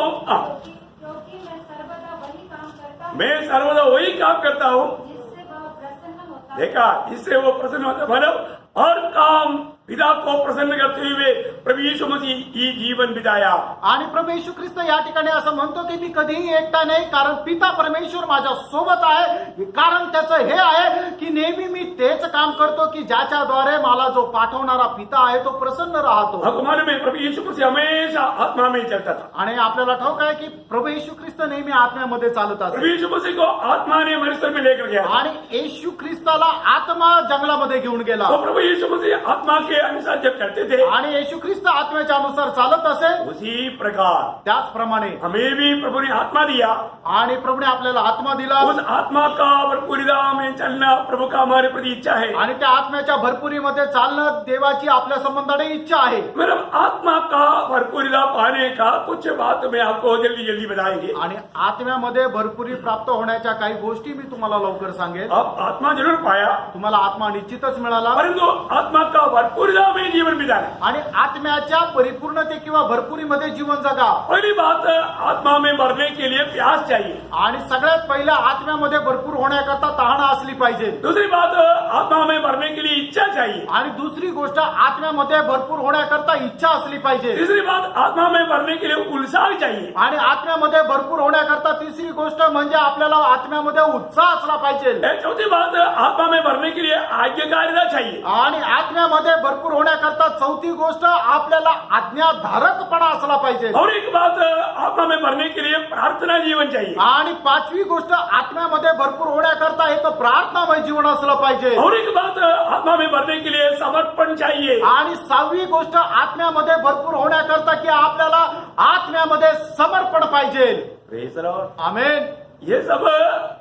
S3: क्योंकि मैं सर्वदा वही काम करता हूँ
S1: मैं सर्वदा वही काम करता हूँ.
S3: जिससे वह प्रसन्न होता है.
S1: देखा, इससे वो प्रसन्न होता है. मतलब हर काम पिता को प्रसन्न करते हुए प्रभु यीशु मसीह ही जीवन बिताया.
S2: आणि प्रभू येशू ख्रिस्त या ठिकाणी असं म्हणतो की मी कधीही एकटा नाही, कारण पिता परमेश्वर माझ्या सोबत आहे. कारण त्याचं हे आहे की नेहमी मी तेच काम करतो की ज्याच्याद्वारे मला जो पाठवणारा पिता आहे तो प्रसन्न राहतो.
S1: आपको मालूम है प्रभु यीशु मसीह हमेशा आत्मा में चलता था.
S2: आणि आपल्याला ठाऊक आहे की प्रभू येशू ख्रिस्त नेहमी आत्म्यामध्ये चालत
S1: प्रभु
S2: असतो.
S1: यीशु मसीह को आत्मा ने मरुस्थल में लेकर गया.
S2: आणि येशू ख्रिस्ताला आत्मा जंगलामध्ये घेऊन गेला.
S1: तो प्रभु यीशु मसीह आत्मा के अनुसार जब चलते थे,
S2: आणि येशू ख्रिस्त आत्म्याच्या अनुसार चालत असे,
S1: उसी प्रकार
S2: त्याचप्रमाणे
S1: हमें भी प्रभु ने आत्मा दिया.
S2: आणि प्रभूने आपल्याला आत्मा दिला.
S1: उस आत्मा का भरपूरिता में चलना प्रभु का हमारे प्रति इच्छा है.
S2: आणि त्या आत्म्याच्या भरपुरीमध्ये चालणं देवाची आपल्या संबंधाने इच्छा आहे.
S1: मतलब आत्मा का भरपूरिता पाने का कुछ बात में आपको जल्दी जल्दी बताएंगे.
S2: आणि आत्म्यामध्ये भरपुरी प्राप्त होण्याच्या काही गोष्टी मी तुम्हाला लवकर सांगेन.
S1: आप आत्मा जरूर पाया,
S2: तुम्हाला आत्मा निश्चितच मिळाला,
S1: परंतु आत्मा का भरपूरिता में जीवन बिताना.
S2: आणि आत्म्याच्या परिपूर्णते किंवा भरपुरीमध्ये जीवन जगा.
S1: पहली बात, आत्मा में मरने के लिए प्यास चाहिए.
S2: आणि सगळ्यात पहिला आत्म्यामध्ये भरपूर होण्याकरता तहाना असली पाहिजे.
S1: दूसरी बात, आत्मा में मरने के लिए इच्छा चाहिए.
S2: आणि दुसरी गोष्ट, आत्म्यामध्ये भरपूर होण्याकरता इच्छा असली पाहिजे.
S1: तीसरी बात, आत्मा में मरने के लिए उत्साह चाहिए.
S2: आणि आत्म्यामध्ये भरपूर होण्याकरता तिसरी गोष्ट म्हणजे आपल्याला आत्म्यामध्ये उत्साह असला पाहिजे.
S1: चौथी बात, आत्मा में मरने के लिए आज्ञाकारिता चाहिए.
S2: आणि आत्म्यामध्ये भरपूर होण्याकरता चौथी गोष्ट आपल्याला आज्ञाधारकपणा असला पाहिजे.
S1: और एक बात, आत्मा में मरने के लिए प्रार्थना जीवन चाहिए.
S2: आणि पाचवी गोष्ट, आत्म्यामध्ये भरपूर होण्याकरता एक प्रार्थनामय जीवन असलं पाहिजे.
S1: और एक बात, आत्मा में मरने के लिए समर्पण चाहिए.
S2: आणि सहावी गोष्ट, आत्म्यामध्ये भरपूर होण्याकरता की आपल्याला आत्म्यामध्ये समर्पण पाहिजे.
S1: Praise the Lord.
S2: आमेन.
S1: ये सब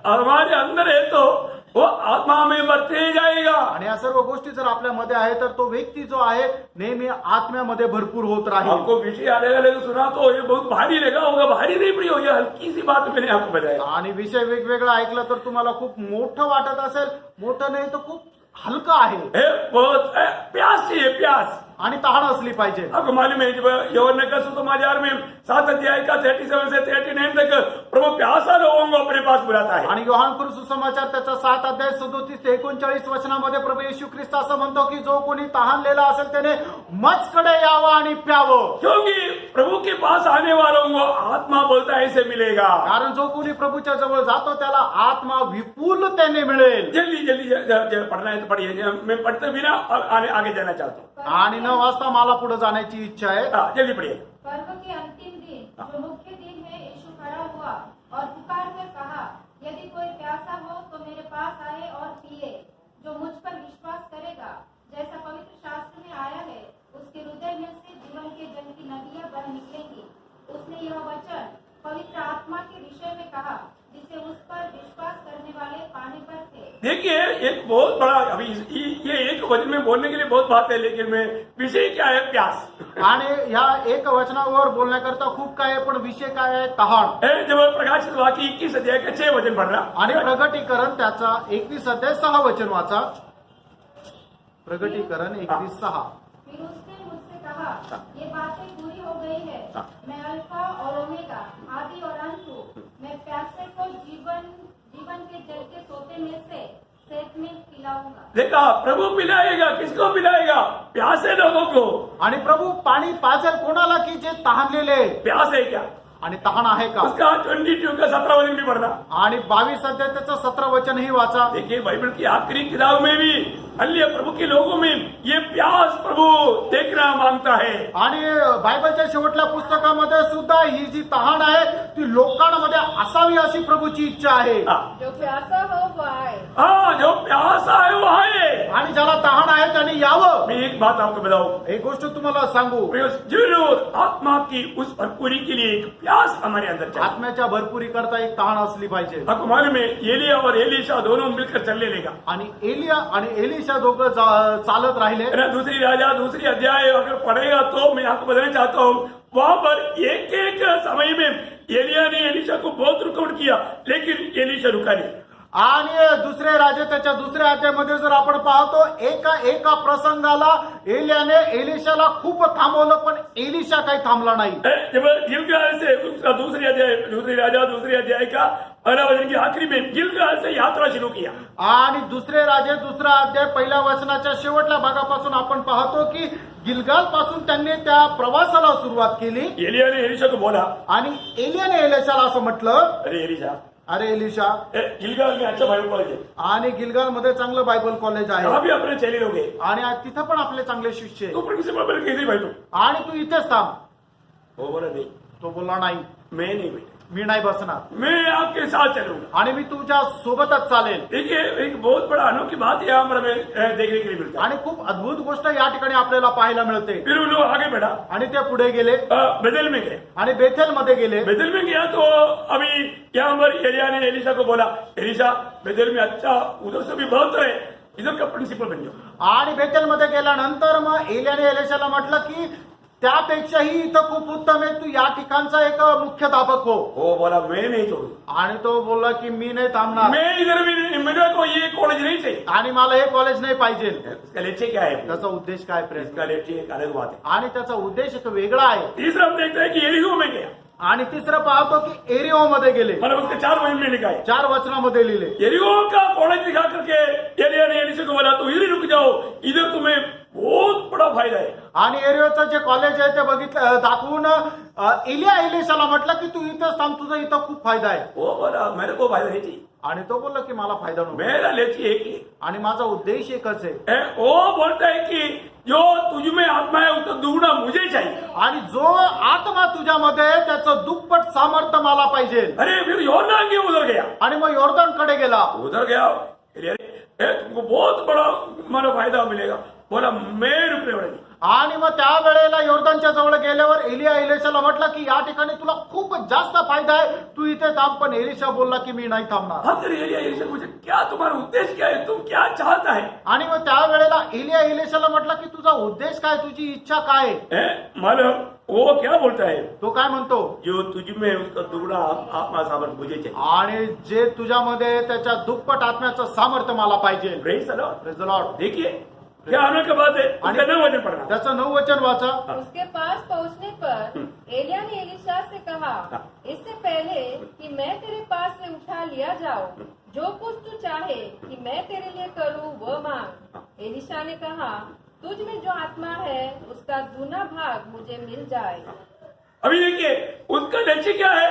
S1: हमारे अंदर है तो वो आत्मा में बढ़ते जाएगा।
S2: आणि या सर्व गोष्टी जर आपल्यामध्ये आहे तर तो व्यक्ती जो आहे नेहमी आत्म्यामध्ये भरपूर होत राहील.
S1: आपको विषय अलग अलग सुना तो ये बहुत भारी लगा होगा, भारी नहीं प्रिय, ये हल्की सी बात मैंने आपको बताया।
S2: आणि विषय वेगवेगळा ऐकलं तर तुम्हाला खूप मोठं वाटत असेल, मोठं नाही तर खूप हलका आहे.
S1: बहुत प्यास चाहिए, प्यास।
S2: आणि तहान असली पाहिजे.
S1: आपको मालूम है जब यौवन का सुसमाचार में 7 अध्याय का 37 से 39 तक प्रभु प्यासा लोगों को अपने पास बुलाता है।
S2: आणि योहान सुसमाचार त्याचा 7 अध्याय 37 ते 39 वचनामध्ये प्रभू येशू ख्रिस्त असं म्हणतो की जो कोणी तहानलेला असेल त्याने मजकडे यावं आणि प्यावं.
S1: क्योंकि प्रभु के पास आने वालों को आत्मा बोलता है ऐसे मिलेगा।
S2: कारण जो कोणी प्रभूच्या जवळ जातो त्याला आत्मा विपुलतेने मिळेल.
S1: जल्दी जल्दी पढ़ना है तो पढ़िए, मैं पढ़ते बिना आगे जाना चाहता हूँ।
S2: आणि 9 वाजता मला पुढे जाण्याची इच्छा आहे.
S1: जल्दी पढ़िए।
S3: पर्व के अंतिम दिन जो मुख्य दिन है, यीशु खड़ा हुआ और पुकार कर कहा, यदि कोई प्यासा हो तो मेरे पास आए और पिए। जो मुझ पर विश्वास करेगा, जैसा पवित्र शास्त्र में आया है, उसके हृदय में से जीवन के जल की नदियां बह निकलेंगी। उसने यह वचन पवित्र आत्मा के विषय में कहा, जिसे उस पर विश्वास करने वाले पाने पर थे।
S1: देखिए एक बहुत बड़ा, अभी ये एक वचन में बोलने के लिए बहुत बात है, लेकिन मैं विषय क्या है, प्यास।
S2: आणि ह्या एक वचनावर बोलण्याकरता खूप काय आहे, पण विषय काय आहे, तहान.
S1: जब प्रकाशित वाक्य 21 अध्याय का 6 वचन पढ़ रहा
S2: आणि प्रगटीकरण त्याचा 21 अध्याय 6 वचन वाचा. प्रगटीकरण 21:6.
S3: फिर उसने मुझसे कहा, ये बातें पूरी हो गई है। मैं अल्फा और ओमेगा, आदि और अंत हूँ। मैं प्यासे को जीवन के जल के सोते में से सेत में पिलाऊंगा।
S1: देखा, प्रभु पिलाएगा, किसको पिलाएगा? प्यासे लोगों को।
S2: आणि प्रभू पाणी पाजेल कोणाला की जे तहानलेले.
S1: प्यास है क्या?
S2: आणि तहान आहे का?
S1: उसका 22 का 17 वचन भी पढ़ना।
S2: आणि 22 अध्याय त्याचं 17 वचनही वाचा.
S1: देखिए बाइबल की आखिरी किताब में भी अन्य प्रभु के लोगों में ये प्यास प्रभु देखना मांगता है।
S2: आणि बायबलच्या शेवटल्या पुस्तकामध्ये सुद्धा ही जी तहान आहे ती लोकांमध्ये असावी अशी प्रभूची इच्छा आहे.
S3: जो प्यासा हो वो आए।
S1: हाँ, जो प्यासा है वो आए।
S2: आणि ज्याला तहान आहे त्याने यावं.
S1: मैं एक बात आपको बताऊं,
S2: एक गोष्ट तुम्हाला सांगू.
S1: जरूर आत्मा की उस भरपूरी के लिए एक प्यास हमारे अंदर चाहिए।
S2: आत्म्याच्या भरपुरी करता एक तहान असली पाहिजे.
S1: आपको मालूम है एलिया और एलीशा दोनों मिलकर चलने लगा।
S2: आणि एलिया आणि एलिशा दोघं चालत राहिले.
S1: दूसरी राजा दूसरी अध्याय अगर पढ़ेगा तो मैं आपको बताना चाहता हूँ, वहां पर एक एक समय में एलिया ने एलीशा को बहुत रुकावट किया, लेकिन एलीशा रुका नहीं।
S2: आणि दुसरे राजे त्याच्या दुसऱ्या अध्यायामध्ये जर आपण पाहतो एका प्रसंगाला एलियाने एलिशाला खूप थांबवलं पण एलिशा काही थांबला नाही.
S1: जब गिलगाल से दूसरी राजा दूसरे अध्याय का 15 वचन की आखिरी में गिलगाल से यात्रा शुरू किया।
S2: आणि दुसरे राजे दुसरा अध्याय पहिल्या वचनाच्या शेवटल्या भागापासून आपण पाहतो की गिलगाल पासून त्यांनी त्या प्रवासाला सुरुवात केली.
S1: एलिया ने एलीशा को बोला,
S2: आणि एलियाने एलिशाला असं म्हटलं,
S1: अरे एलीशा गिलगाल में अच्छा बाइबल कॉलेज है,
S2: आणि गिलगाल मध्ये चांगलं बायबल कॉलेज आहे,
S1: यहाँ भी अपने चेले लोग हैं,
S2: आणि तिथं पण आपले चांगले शिष्य आहे,
S1: तू प्रिंसिपल बन के भाई तू,
S2: आणि तू इथेच थांब.
S1: वो बोला नहीं,
S2: तो बोलला नाही,
S1: मैं नहीं बेटा,
S2: मी नाही बसणार,
S1: मैं आपके साथ चलूंगा,
S2: आणि मी तुझ्या सोबतच चालेल.
S1: देखिए एक बहुत बड़ा अनोखी बात यहाँ पर हमें देखने के लिए मिलता है।
S2: आणि खूप अद्भुत गोष्ट या ठिकाणी आपल्याला पाहायला मिळते.
S1: फिर वो लोग आगे बढ़ा,
S2: आणि ते पुढे गेले
S1: बेथेल में गए,
S2: आणि बेथेल मध्ये गेले.
S1: बेथेल में गया तो अभी यहाँ पर एलिया ने एलीशा को बोला, एलीशा बेथेल में अच्छा उधर से भी बहुत है, इधर का प्रिंसिपल बन जाओ.
S2: आणि बेथेल मध्ये गेल्यानंतर मग एलियाने एलिशाला म्हटलं की त्यापेक्षाही इथं खूप उत्तम आहे, तू या ठिकाणचा एक मुख्याध्यापक हो.
S1: वो बोला मैं नहीं छोड़ू,
S2: आणि तो बोलला की मी नाही थांबणार,
S1: मैं इधर भी नहीं, मेरे को ये कॉलेज नहीं चाहिए.
S2: आणि मला हे कॉलेज नाही पाहिजे.
S1: इसका लक्ष्य क्या है?
S2: त्याचा उद्देश काय प्रेम?
S1: इसका लक्ष्य एक अलग बात है.
S2: आणि त्याचा उद्देश एक वेगळा आहे.
S1: तीसरा हम देखते हैं कि यरीहो में गया,
S2: आणि तिसरं पाहतो की एरिओ मध्ये गेले.
S1: मतलब उसके 4 वचन में लिखा है,
S2: 4 वचनामध्ये लिहिले.
S1: यरीहो का कॉलेज दिखा करके एलिया ने एलीशा को बोला, तू इधर रुक जाओ, इधर तुम्हें बहुत बड़ा फायदा है.
S2: आणि एरिओचं जे कॉलेज आहे ते बघितलं दाखवून एलिया एलिशाला म्हटलं की तू इथंच थांब, तुझा इथं खूप फायदा आहे.
S1: वो बोला मेरे को फायदा नहीं चाहिए,
S2: आणि तो बोलला की मला फायदा नको,
S1: मेरा लक्ष्य एक ही
S2: आणि माझा उद्देश एकच आहे.
S1: है. वो बोलता है कि जो तुझ में आत्मा है उसका दुगना मुझे चाहिए.
S2: आणि जो आत्मा तुझ्यामध्ये आहे त्याचं दुप्पट सामर्थ्य मला पाहिजे.
S1: अरे फिर योर्दान के उधर गया,
S2: आणि मग योर्दान कडे गेला.
S1: उधर गया, तुमको बहुत बड़ा मानो फायदा मिलेगा. बोला मैं रुकने वाला नहीं.
S2: आणि मग त्या वेळेला योर्दानच्या जवळ गेल्यावर एलिया एलिशाला म्हटलं की या ठिकाणी तुला खूप जास्त फायदा आहे, तू इथे थांब. पण एलिशा बोलला की मी नाही थांबणार.
S1: हाँ फिर एलिया एलिशा पूछे क्या तुम्हारा उद्देश्य क्या है, तुम क्या चाहता है?
S2: आणि मग त्या वेळेला एलिया एलिशाला म्हटलं की तुझा उद्देश काय, तुझी इच्छा काय आहे?
S1: मालूम वो क्या बोलता है,
S2: तो काय म्हणतो,
S1: जो तुझ में उसका दुगना आत्मा सामर्थ मुझे चाहिए.
S2: आणि जे तुझ्यामध्ये त्याच्या दुप्पट आत्म्याचं सामर्थ्य मला पाहिजे.
S1: Praise the Lord.
S2: Praise the Lord.
S1: देखिए क्या आने के बाद है, उसका नाम वचन पढ़ना.
S2: त्याचं 9 वचन वाचा.
S3: उसके पास पहुंचने पर एलिया ने एलिशा से कहा, इससे पहले कि मैं तेरे पास से उठा लिया जाऊं, जो कुछ तू चाहे कि मैं तेरे लिए करूं वो मांग. एलिशा ने कहा, तुझ में जो आत्मा है उसका दूना भाग मुझे मिल जाए.
S1: अभी देखिए उसका लक्ष्य क्या है,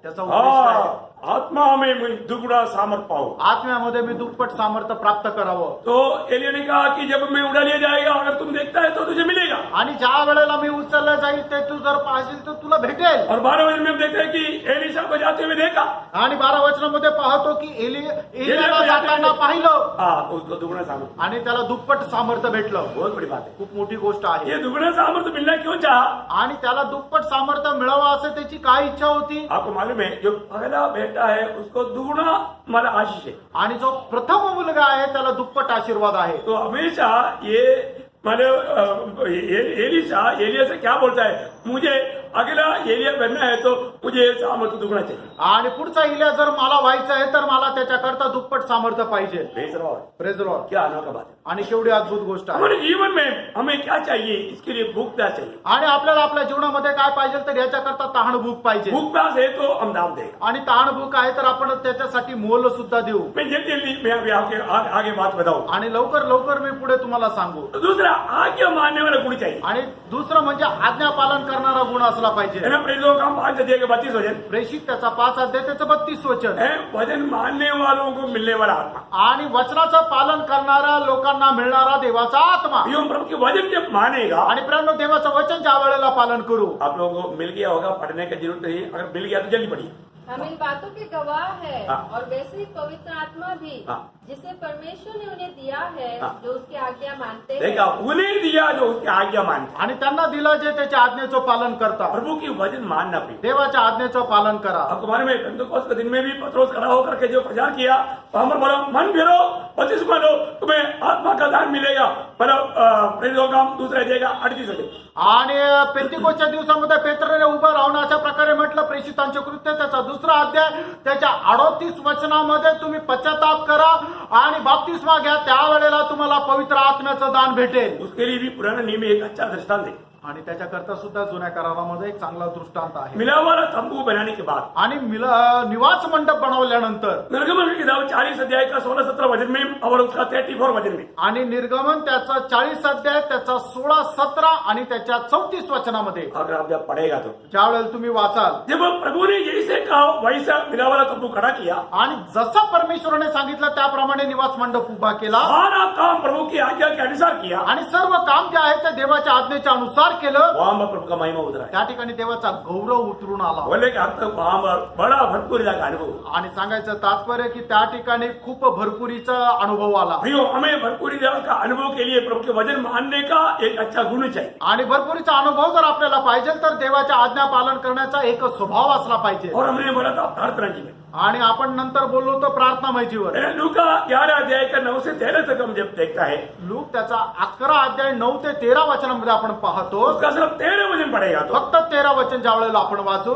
S2: त्याचा उद्देश काय आहे?
S1: हाँ आत्मा में मैं दुगना सामर्थ पाऊं.
S2: आत्म्यामध्ये मी दुप्पट सामर्थ्य प्राप्त करावं.
S1: तो एलिया ने कहा कि जब मैं उड़ा लिया जाएगा, अगर तुम देखता है तो तुझे मिलेगा.
S2: आणि ज्या वेळेला मी उचललं जाईल ते तू जर पाहशील तर तुला भेटेल.
S1: और 12 वचन में हम देखते हैं कि एलिशा को जाते हुए देखा.
S2: आणि 12 वचनामध्ये पाहतो की एलियाला जाताना पाहिलं
S1: हाँ तो उसको दुगना सामर्थ.
S2: आणि त्याला दुप्पट सामर्थ्य भेटलं.
S1: बहुत बड़ी बात है.
S2: खूप मोठी गोष्ट आहे.
S1: ये दुगना सामर्थ मिलना क्यों चाहा?
S2: आणि त्याला दुप्पट सामर्थ्य मिळावं असं त्याची काय इच्छा होती.
S1: आपको मालूम है जो पहला बेटा है उसको दुगना माला आशीष है.
S2: आणि जो प्रथम मुलगा आहे त्याला दुप्पट आशीर्वाद आहे.
S1: तो हमेशा ये मतलब एलिशा एलिया से क्या बोलता है, मुझे अगला एलिया बनना है तो मुझे सामर्थ्य दुगना चाहिए.
S2: आणि पुढचा इलिया जर मला व्हायचं आहे तर मला त्याच्याकरता दुप्पट सामर्थ्य पाहिजे.
S1: Praise the Lord.
S2: Praise the Lord.
S1: क्या अनोखा बात है.
S2: आणि केवढी अद्भुत गोष्ट आहे.
S1: हमारे जीवन में हमें क्या चाहिए, इसके लिए भूख प्यास चाहिए.
S2: आणि आपल्याला आपल्या जीवनामध्ये काय पाहिजे तर याच्याकरता तहानभूक पाहिजे.
S1: भूख प्यास है तो हम दाम देगा.
S2: आणि तहानभूक आहे तर आपण त्याच्यासाठी मोल सुद्धा देऊ.
S1: मैं जल्दी मैं अभी आगे बात बताऊं.
S2: आणि लवकर लवकर मी पुढे तुम्हाला सांगू.
S1: तो दूसरा आज्ञा मानने वाला गुण चाहिए.
S2: आणि दुसरं म्हणजे आज्ञा पालन करणारा गुण असला पाहिजे.
S1: है ना. प्रेरितों का 5 अध्याय के 32 वचन
S2: प्रेषित त्याचा 5 अध्याय त्याचं 32 वचन.
S1: है, वचन मानने वालों को मिलने वाला आत्मा.
S2: आणि वचनाचं पालन करणाऱ्या लोकांना मिळणारा देवाचा आत्मा.
S1: यो प्रभु के वचन जब मानेगा,
S2: आणि प्रेरणो देवाचं वचन ज्या वेळेला पालन करू.
S1: आप लोगों को मिल गया होगा, पढ़ने की जरूरत नहीं. अगर मिल गया तो जल्दी पढ़िए.
S3: हम इन बातों के गवाह है
S1: हाँ।
S3: और वैसे ही पवित्र आत्मा भी
S1: हाँ।
S3: जिसे परमेश्वर ने उन्हें दिया है
S1: हाँ।
S3: जो उसकी आज्ञा मानते हैं.
S1: देखा, उन्हें दिया जो उसकी आज्ञा मानते.
S2: आणि त्यांना दिलं जे त्याच्या आज्ञेचं पालन करतात.
S1: प्रभु की वचन मानना भी.
S2: देवाच्या आज्ञेचं पालन करा.
S1: आपको मालूम है पेंटेकोस्त के दिन में भी पत्रोस खड़ा होकर के जो प्रचार किया, वहां पर बोला मन फिरो, बपतिस्मा लो, तुम्हें आत्मा का दान मिलेगा. मतलब प्रेरितों का दूसरा अध्याय का 38 वचन.
S2: आणि पेंतिकोसच्या दिवसामध्ये पेत्रने उभं राहून अशा प्रकारे म्हटलं, प्रेषितांचे कृत्य त्याचा 2रा अध्याय त्याच्या 38 वचनामध्ये तुम्ही पश्चाताप करा आणि बाप्तिस्मा घ्या, त्यावेळेला तुम्हाला पवित्र आत्म्याचं दान भेटेल.
S1: उसके लिए भी पुराना नियम में एक अच्छा दृष्टांत है.
S2: आणि त्याच्याकरता सुद्धा जुन्या करारामध्ये एक चांगला दृष्टांत आहे.
S1: मिला वाला तंबू बनाने के बाद
S2: आणि निवास मंडप बनवल्यानंतर
S1: निर्गमन की किताब 40 अध्याय का 16-17 वचन में और उसका 34 वचन में
S2: आणि निर्गमन त्याचा 40 अध्याय त्याचा 16-17 आणि त्याच्या 34 वचनामध्ये
S1: अगर आप जब पढ़ेगा तो
S2: ज्या वेळेला तुम्ही वाचाल,
S1: जब प्रभु ने जैसे कहा वैसा मिला वाला तंबू खड़ा किया,
S2: आणि जसं परमेश्वराने सांगितलं त्याप्रमाणे निवास मंडप उभा केला
S1: सारा काम प्रभु की आज्ञा के अनुसार किया.
S2: आणि सर्व काम जे आहे ते देवाच्या आज्ञेच्या अनुसार केलं.
S1: वहां पर प्रभु का महिमा उतरा है.
S2: त्या ठिकाणी देवाचा गौरव उतरून आला.
S1: बोले कि अब तक वहां पर बड़ा भरपूर का अनुभव.
S2: आणि सांगायचं तात्पर्य की त्या ठिकाणी खूप भरपुरीचा अनुभव आला.
S1: भाइयों, हमें भरपूरी का अनुभव के लिए प्रभु के वचन मानने का एक अच्छा गुण चाहिए.
S2: आणि भरपुरीचा अनुभव जर आपल्याला पाहिजे तर देवाच्या आज्ञा पालन करण्याचा एक स्वभाव असला पाहिजे.
S1: और हमने बोला था प्रार्थना जीवन.
S2: आणि आपण नंतर बोललो तो प्रार्थनामय जीवन.
S1: लूका 11 अध्याय का 9 से 13 तक हम जब देखता है,
S2: लूक त्याचा 11 अध्याय 9 ते 13 वचनामध्ये आपण पाहतो.
S1: उसका सिर्फ 13 वचन पड़ेगा तो
S2: फक्त 13 वचन ज्या वेळेला आपण वाचू,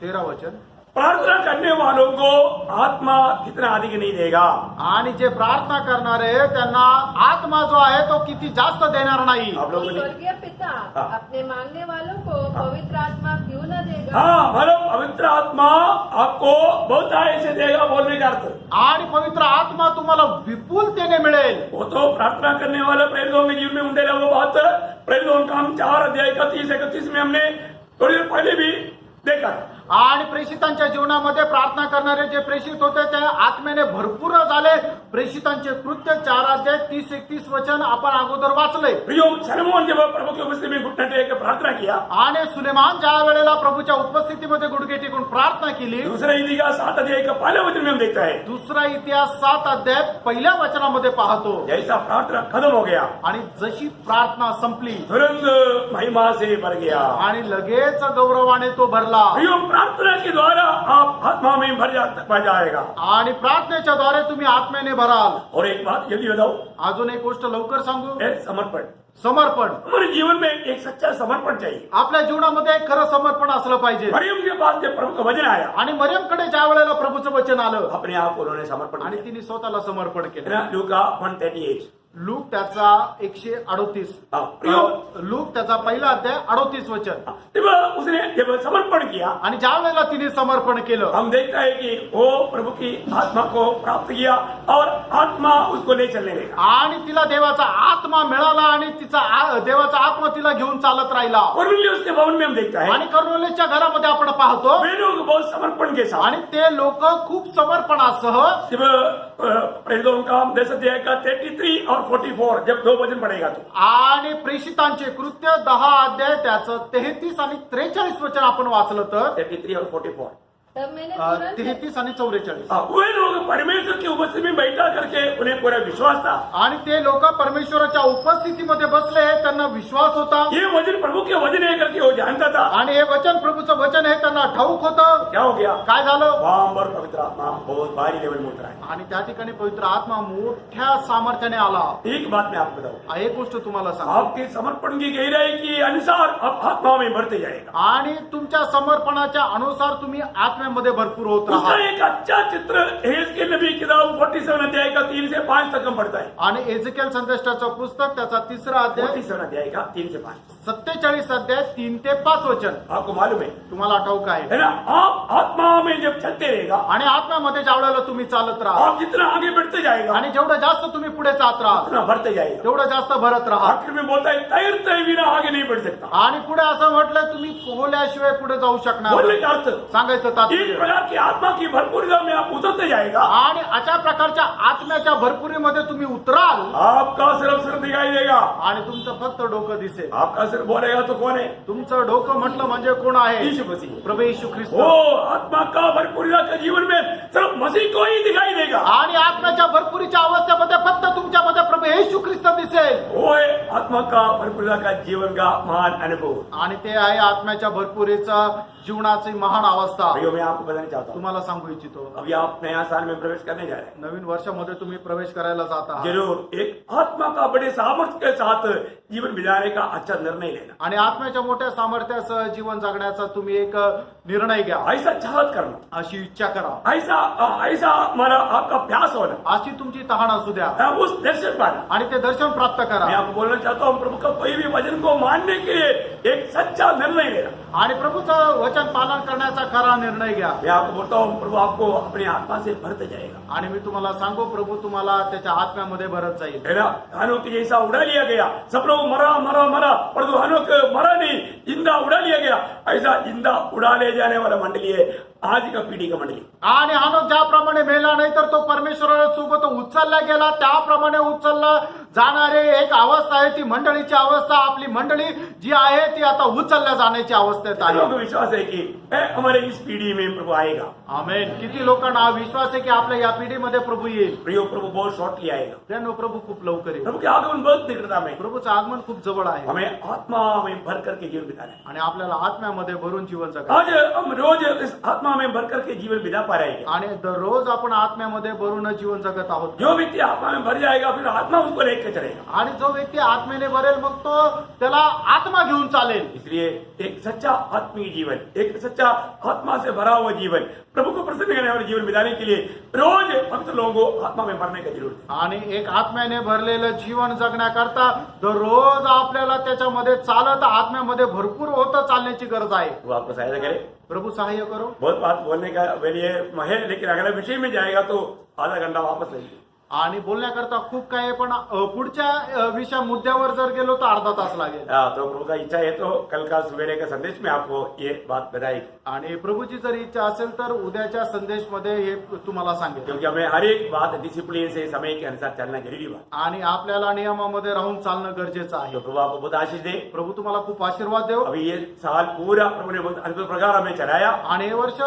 S2: 13 वचन,
S1: प्रार्थना करने वालों को आत्मा कितना अधिक नहीं देगा.
S2: आणि जे प्रार्थना करणारे त्यांना आत्मा जो आहे तो किती जास्त देणार नाही.
S1: आप
S3: तो
S1: लोगों ने
S3: स्वर्गीय पिता
S1: हाँ।
S3: अपने मांगने वालों को पवित्र आत्मा क्यों न देगा.
S1: हाँ, मतलब पवित्र आत्मा आपको बहुत ऐसे देगा बोलने का अर्थ.
S2: आणि पवित्र आत्मा तुम्हाला विपुलतेने मिळेल.
S1: वो तो प्रार्थना करने वाले प्रेरितों के जीवन में उंडेला वो बात प्रेरितों का हम 4 अध्याय का 30-31 में हमने थोड़ी देर पहले भी देखा.
S2: आणि प्रेषितांच्या जीवनामध्ये प्रार्थना करणारे जे प्रेषित होते ते आत्म्याने भरपूर झाले. प्रेषितांचे कृत्य 4 अध्याय 30-31 वचन आपण अगोदर वाचले.
S1: प्रियो सलमोन जब प्रभु की उपस्थिति में घुटने टेक के प्रार्थना किया,
S2: आणि सुलेमान ज्या वेळेला प्रभूच्या उपस्थितीमध्ये गुडघे टेकून प्रार्थना केली.
S1: दूसरा इतिहास 7 अध्याय का पहले वचन में हम देखता है
S2: दुसरा इतिहास 7 अध्याय पहिल्या वचनामध्ये पाहतो.
S1: जैसा प्रार्थना खत्म हो गया,
S2: आणि जशी प्रार्थना संपली
S1: तुरंत महिमा से भर गया.
S2: आणि लगेच गौरवाने तो भरला.
S1: प्रियो प्रार्थना के द्वारा आप आत्मा में भर जाएगा.
S2: आणि प्रार्थनेच्या द्वारे तुम्ही आत्म्याने भराल.
S1: और एक बात जल्दी बताओ,
S2: अजून एक गोष्ट लवकर सांगू.
S1: समर्पण.
S2: समर्पण.
S1: हमारे जीवन में एक सच्चा समर्पण चाहिए.
S2: आपल्या जीवनामध्ये एक खरं समर्पण असलं पाहिजे.
S1: मरियम के पास जब प्रभु का वचन आया,
S2: आणि मरियमकडे ज्या वेळेला प्रभूचं वचन आलं,
S1: अपने आप को उन्होंने समर्पण
S2: आणि
S1: किया.
S2: तिने स्वतःला समर्पण केलं.
S1: लूका 138.
S2: लूक त्याचा 138.
S1: प्रियो
S2: लूक त्याचा पहिला अध्याय 38 वचन.
S1: जब उसने जब समर्पण किया,
S2: आणि ज्या वेळेला तिने समर्पण केलं,
S1: हम देखता है कि वो प्रभु की आत्मा को प्राप्त किया और आत्मा उसको ले चलने लगा.
S2: आणि तिला देवाचा आत्मा मिळाला आणि तिचा देवाचा आत्मा तिला घेऊन चालत राहिला.
S1: कोर्नेलियस के भवन में हम देखता है
S2: आणि कर्नोलिसच्या घरामध्ये आपण पाहतो,
S1: वे लोग बहुत समर्पण के साथ,
S2: आणि ते लोक खूप समर्पणासह.
S1: जब प्रेरितों का 10 अध्याय का 33 और 44 जब 2 वचन पढ़ेगा तो
S2: आणि प्रेषितांचे कृत्य 10 अध्याय त्याचं 33 आणि 43 वचन आपण वाचलं तर
S1: 33 और 44
S3: तब मैंने तुरंत
S2: 33 आणि 44.
S1: वे लोग परमेश्वर की उपस्थिति में बैठा करके उन्हें पूरा विश्वास था.
S2: आणि ते लोक परमेश्वराच्या उपस्थितीमध्ये बसले, त्यांना विश्वास होता.
S1: ये वचन प्रभु के वचन है करके वो जानता था.
S2: आणि हे वचन प्रभूचं वचन हे त्यांना ठाऊक होतं.
S1: क्या हो गया?
S2: काय झालं?
S1: वहां पर पवित्र आत्मा बहुत भारी लेवल में उतरा है.
S2: आणि त्या ठिकाणी पवित्र आत्मा मोठ्या सामर्थ्याने आला.
S1: एक बात मैं आपको बताऊं,
S2: एक गोष्ट तुम्हाला सांग,
S1: आपके समर्पण की गहराई के अनुसार आप आत्मा में बढ़ते जाएगा.
S2: आणि तुमच्या समर्पणाच्या अनुसार तुम्ही आत्म्यामध्ये भरपूर होत
S1: उसका
S2: राहा.
S1: एक अच्छा चित्र एहेजकेल नबी किताब 47 अध्याय का 3 से 5 तक हम पढ़ता है.
S2: आणि एजेकेल संदेष्टाचं पुस्तक त्याचा 3रा अध्याय
S1: 47 अध्याय का 3 से 5.
S2: 47 अध्याय 3 ते 5 वचन
S1: आपको मालूम है
S2: तुम्हाला ठाऊक आहे.
S1: है ना? आप आत्मा में जब चलते रहेगा,
S2: आणि आत्म्यामध्ये ज्यावेळेला तुम्ही चालत राहा,
S1: आप जितना आगे बढ़ते जाएगा
S2: आणि जेवढं जास्त तुम्ही पुढे जात राहा,
S1: उतना बढ़ते जाएगा.
S2: तेवढं जास्त भरत राहा.
S1: आखिर में बोलता है तैरते बिना आगे नहीं बढ़ सकता.
S2: आणि पुढे असं म्हटलं, तुम्ही पोहल्याशिवाय पुढे जाऊ शकणार
S1: बोलने
S2: नाही.
S1: का अर्थ,
S2: सांगायचं
S1: इस
S2: तात्पर्य.
S1: प्रकार की आत्मा की भरपूरता में आप उतरते जाएगा,
S2: आणि अशा प्रकारच्या आत्म्याच्या भरपुरीमध्ये तुम्ही उतराल,
S1: आपका सिर्फ दिखाई देगा.
S2: आणि तुमचं फक्त डोकं दिसेल.
S1: आपका सिर्फ बोलेगा तो कौन है?
S2: तुमचं डोकं म्हटलं म्हणजे कोण आहे?
S1: यीशु मसीह.
S2: प्रभू येशू ख्रिस्त.
S1: वो आत्मा का भरपूरता के जीवन में सिर्फ मसीह को ही दिखाई देगा.
S2: आणि आत्म्याच्या भरपुरीच्या अवस्थेमध्ये फक्त तुमच्यामध्ये प्रभू येशू ख्रिस्त दिसेल.
S1: वो है आत्मा का भरपूरता का जीवन का महान अनुभव.
S2: आणि ते आहे आत्म्याच्या भरपुरीचा जीवनाची महान अवस्था.
S1: भाइयों, मैं आपको बताना चाहता हूँ,
S2: तुम्हाला सांगू इच्छितो,
S1: अभी आप नया साल में प्रवेश करने जा रहे हैं.
S2: नवीन वर्षामध्ये तुम्ही प्रवेश करायला जात आहात.
S1: जरूर एक आत्मा का बड़े सामर्थ्य के साथ जीवन बिताने का अच्छा निर्णय लेना.
S2: आणि आत्म्याच्या मोठ्या सामर्थ्यासह जीवन जगण्याचा तुम्ही एक निर्णय घ्या.
S1: ऐसा चाहत करना,
S2: अशी इच्छा करा,
S1: ऐसा हमारा आपका प्यास होना,
S2: अशी तुमची तहान असू द्या,
S1: उस दर्शन पाना.
S2: आणि ते दर्शन प्राप्त
S1: मैं
S2: करा.
S1: आपको बोलना चाहता हूँ, प्रभु का कोई भी वचन को मानने के लिए एक सच्चा निर्णय लेना.
S2: आणि प्रभूचं वचन पालन करण्याचा खरा निर्णय घ्या.
S1: मैं आपको बोलता हूँ, प्रभु आपको अपने आत्मा से भरते जाएगा.
S2: आणि मी तुम्हाला सांगू, प्रभु तुम्हाला त्याच्या आत्म्यामध्ये भरत जाईल.
S1: है ना? हनोक जैसा उड़ा लिया गया, सब लोग मरा मरा मरा, परंतु हनोक मरा नहीं, जिंदा उड़ा लिया गया. ऐसा जिंदा उड़ा ले जाने वाला मंडली है आज का पीढ़ी का मंडली.
S2: आणि हानोक ज्याप्रमाणे मेला नाही तर तो परमेश्वरासोबत उचलला गेला, त्याप्रमाणे उचलला जाणारे एक अवस्था आहे, ती मंडळीची अवस्था. आपली मंडळी जी आहे ती आता उचलल्या जाण्याची अवस्थेत
S1: लोगों को
S2: आहे.
S1: विश्वास है कि हमारे इस पीढ़ी में प्रभु आएगा.
S2: आमेन. किती लोकांना हा विश्वास आहे की आपल्या या पिढीमध्ये प्रभू येईल.
S1: प्रियो, प्रभु बहुत शॉर्टली आएगा.
S2: त्यानं प्रभु खूप लवकर येईल.
S1: प्रभु के आगमन बहुत निकटता में.
S2: प्रभूचं आगमन खूप जवळ आहे.
S1: हमें आत्मा में भर करके जीवन बिताना है.
S2: आणि आपल्याला आत्म्यामध्ये भरून जीवन जगा.
S1: आज हम रोज इस आत्मा में भर करके जीवन बिता पा रहे हैं.
S2: आणि दररोज आपण आत्म्यामध्ये भरून जीवन जगत आहोत.
S1: जो व्यक्ति आत्मा में भर जाएगा, फिर आत्मा उसको लेकर चलेगा.
S2: आणि जो व्यक्ती आत्मेने भरेल, मग तो त्याला आत्मा घेऊन चालेल.
S1: इसलिए एक सच्चा आत्मीय जीवन, एक सच्चा आत्मा से भरा हुआ जीवन, प्रभु को प्रसन्न करने वाले जीवन बिताने के लिए रोज भक्त लोगों को आत्मा में भरने की जरूरत है.
S2: आणि एक आत्म्याने भरलेलं जीवन जगण्याकरता दररोज आपल्याला त्याच्यामध्ये चालत आत्म्यामध्ये भरपूर होतं चालण्याची गरज आहे.
S1: वो आपको सहायता करे.
S2: प्रभू सहाय्य करो.
S1: बहुत बात बोलने का लिए है, लेकिन अगर विषय में जाएगा तो आधा घंटा वापस लगेगा.
S2: आणि बोलण्याकरता खूप काही आहे, पण पुढच्या विषय मुद्द्यावर जर गेलो तर अर्धा तास लागेल.
S1: तो प्रभु का इच्छा है तो कल का सवेरे का संदेश में आपको ये बात बताएगी,
S2: आणि प्रभूची जर इच्छा असेल तर उद्याच्या संदेशमध्ये हे तुम्हाला सांगेल.
S1: क्योंकि हमें हर एक बात डिसिप्लिन से समय के अनुसार चलना जरूरी बात.
S2: आणि आपल्याला नियमामध्ये राहून चालणं गरजेचं आहे.
S1: तो प्रभु आपको बहुत आशीष दे.
S2: प्रभू तुम्हाला खूप आशीर्वाद देव.
S1: अभी ये साल पूरा प्रभु ने बहुत अद्भुत प्रकार हमें चलाया,
S2: आणि हे वर्ष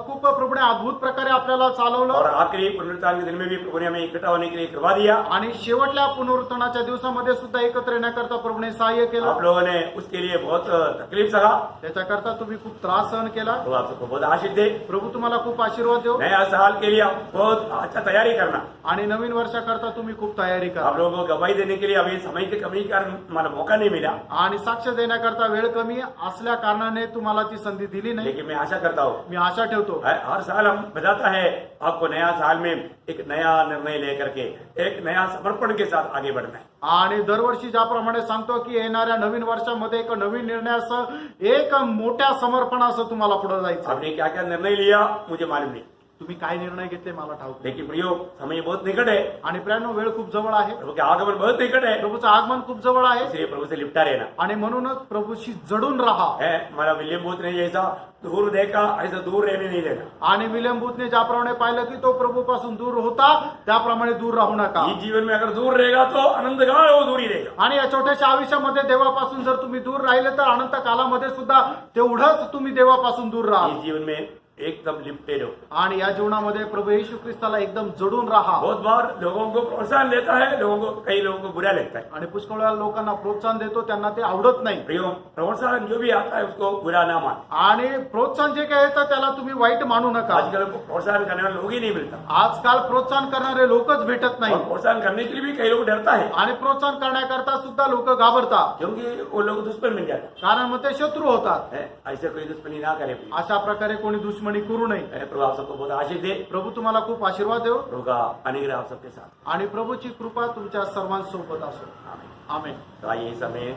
S2: खूप प्रभूने अद्भुत प्रकारे आपल्याला
S1: और
S2: चालवलं.
S1: आखिरी पुनरुत्थान के दिन में भी प्रभु ने हमें इकट्ठा होने के लिए कृपा दिया.
S2: आणि शेवटल्या पुनरुत्थानाच्या दिवसामध्ये सुद्धा एकत्र येण्याकरता प्रभूने सहाय्य
S1: आप
S2: केलं.
S1: लोगों ने उसके लिए बहुत तकलीफ सहा.
S2: त्याच्याकरता तुम्ही खूप त्रास सहन केला.
S1: तो आप सबको बहुत आशीष दे.
S2: प्रभू तुम्हाला खूप आशीर्वाद देव.
S1: नया साल के लिए आप बहुत अच्छा तैयारी करना.
S2: आणि नवीन वर्षाकरता तुम्ही खूप तयारी
S1: आप
S2: करा.
S1: लोगों को गवाही देने के लिए अभी समय की कमी के कारण मला मौका नहीं मिला,
S2: आणि साक्ष देण्याकरता वेळ कमी असल्या कारणाने तुम्हाला ती संधी दिली नाही.
S1: लेकिन मैं आशा करता हूँ
S2: मी आशा ठेवतो
S1: हर साल हम बताता है आपको नया साल में एक नया निर्णय लेकर के एक नया समर्पण के साथ आगे बढ़ना है.
S2: आणि दरवर्षी ज्याप्रमाणे सांगतो की येणाऱ्या नवीन वर्षामध्ये एक नवीन निर्णयासह एक मोठ्या समर्पणासह तुम्हाला पुढे जायचं.
S1: आपने क्या क्या निर्णय लिया मुझे मालूम नहीं,
S2: तुम्ही काय निर्णय घेतले मला ठाऊक नाही.
S1: लेकिन प्रियो समय बहुत निकट है,
S2: आणि प्रियांनो वेळ खूप जवळ आहे.
S1: प्रभु के आगमन बहुत निकट है,
S2: प्रभूचं आगमन खूप जवळ आहे.
S1: इसलिए प्रभु से लिपटा रहना
S2: आणि म्हणूनच प्रभूशी जडून राहा.
S1: है. हमारा विलियम बूथ ने जैसा दूर देखा ऐसा दूर रहने नहीं देना.
S2: आणि विलियम बूथने ज्याप्रमाणे पाहिलं की तो प्रभूपासून दूर होता त्याप्रमाणे दूर राहू नका.
S1: इस जीवन में अगर दूर रहेगा तो अनंत काल वो दूर ही रहेगा.
S2: आणि या छोट्याशा आयुष्यामध्ये देवापासून जर तुम्ही दूर राहिले तर अनंत कालामध्ये सुद्धा तेवढंच तुम्ही देवापासून दूर राहा.
S1: इस जीवन में एकदम लिपटे रहो.
S2: आणि या जीवनामध्ये प्रभू येशू ख्रिस्ताला एकदम जडून राहा.
S1: बहुत बार लोगों को प्रोत्साहन देता है, कई लोगों को बुरा लगता है.
S2: आणि पुष्कळ वेळा लोकांना प्रोत्साहन देतो त्यांना ते आवडत नाही.
S1: प्रियो प्रोत्साहन जो भी आता है उसको बुरा ना मान.
S2: आणि प्रोत्साहन जे काही येतं त्याला तुम्ही वाईट मानू नका.
S1: आजकल प्रोत्साहन करने वाले लोग ही नहीं मिलता,
S2: आजकाल प्रोत्साहन करणारे लोकच भेटत नाही.
S1: और प्रोत्साहन करने के लिए भी कई लोग डरता है,
S2: आणि प्रोत्साहन करण्याकरता सुद्धा लोक घाबरतात.
S1: क्योंकि वो लोग दुश्मन मिल जाते
S2: कारण मग ते शत्रू होतात.
S1: हैं. ऐसे कोई दुश्मनी ना करे.
S2: अशा प्रकारे कोणी दुश्मनी करू नये.
S1: प्रभु आप सबको बहुत आशीष दे.
S2: प्रभू तुम्हाला खूप आशीर्वाद देव.
S1: प्रभु का अनुग्रह आप सबके साथ.
S2: आणि प्रभूची कृपा तुमच्या सर्वांसोबत असो. आमेन.
S1: तो आइए इस समय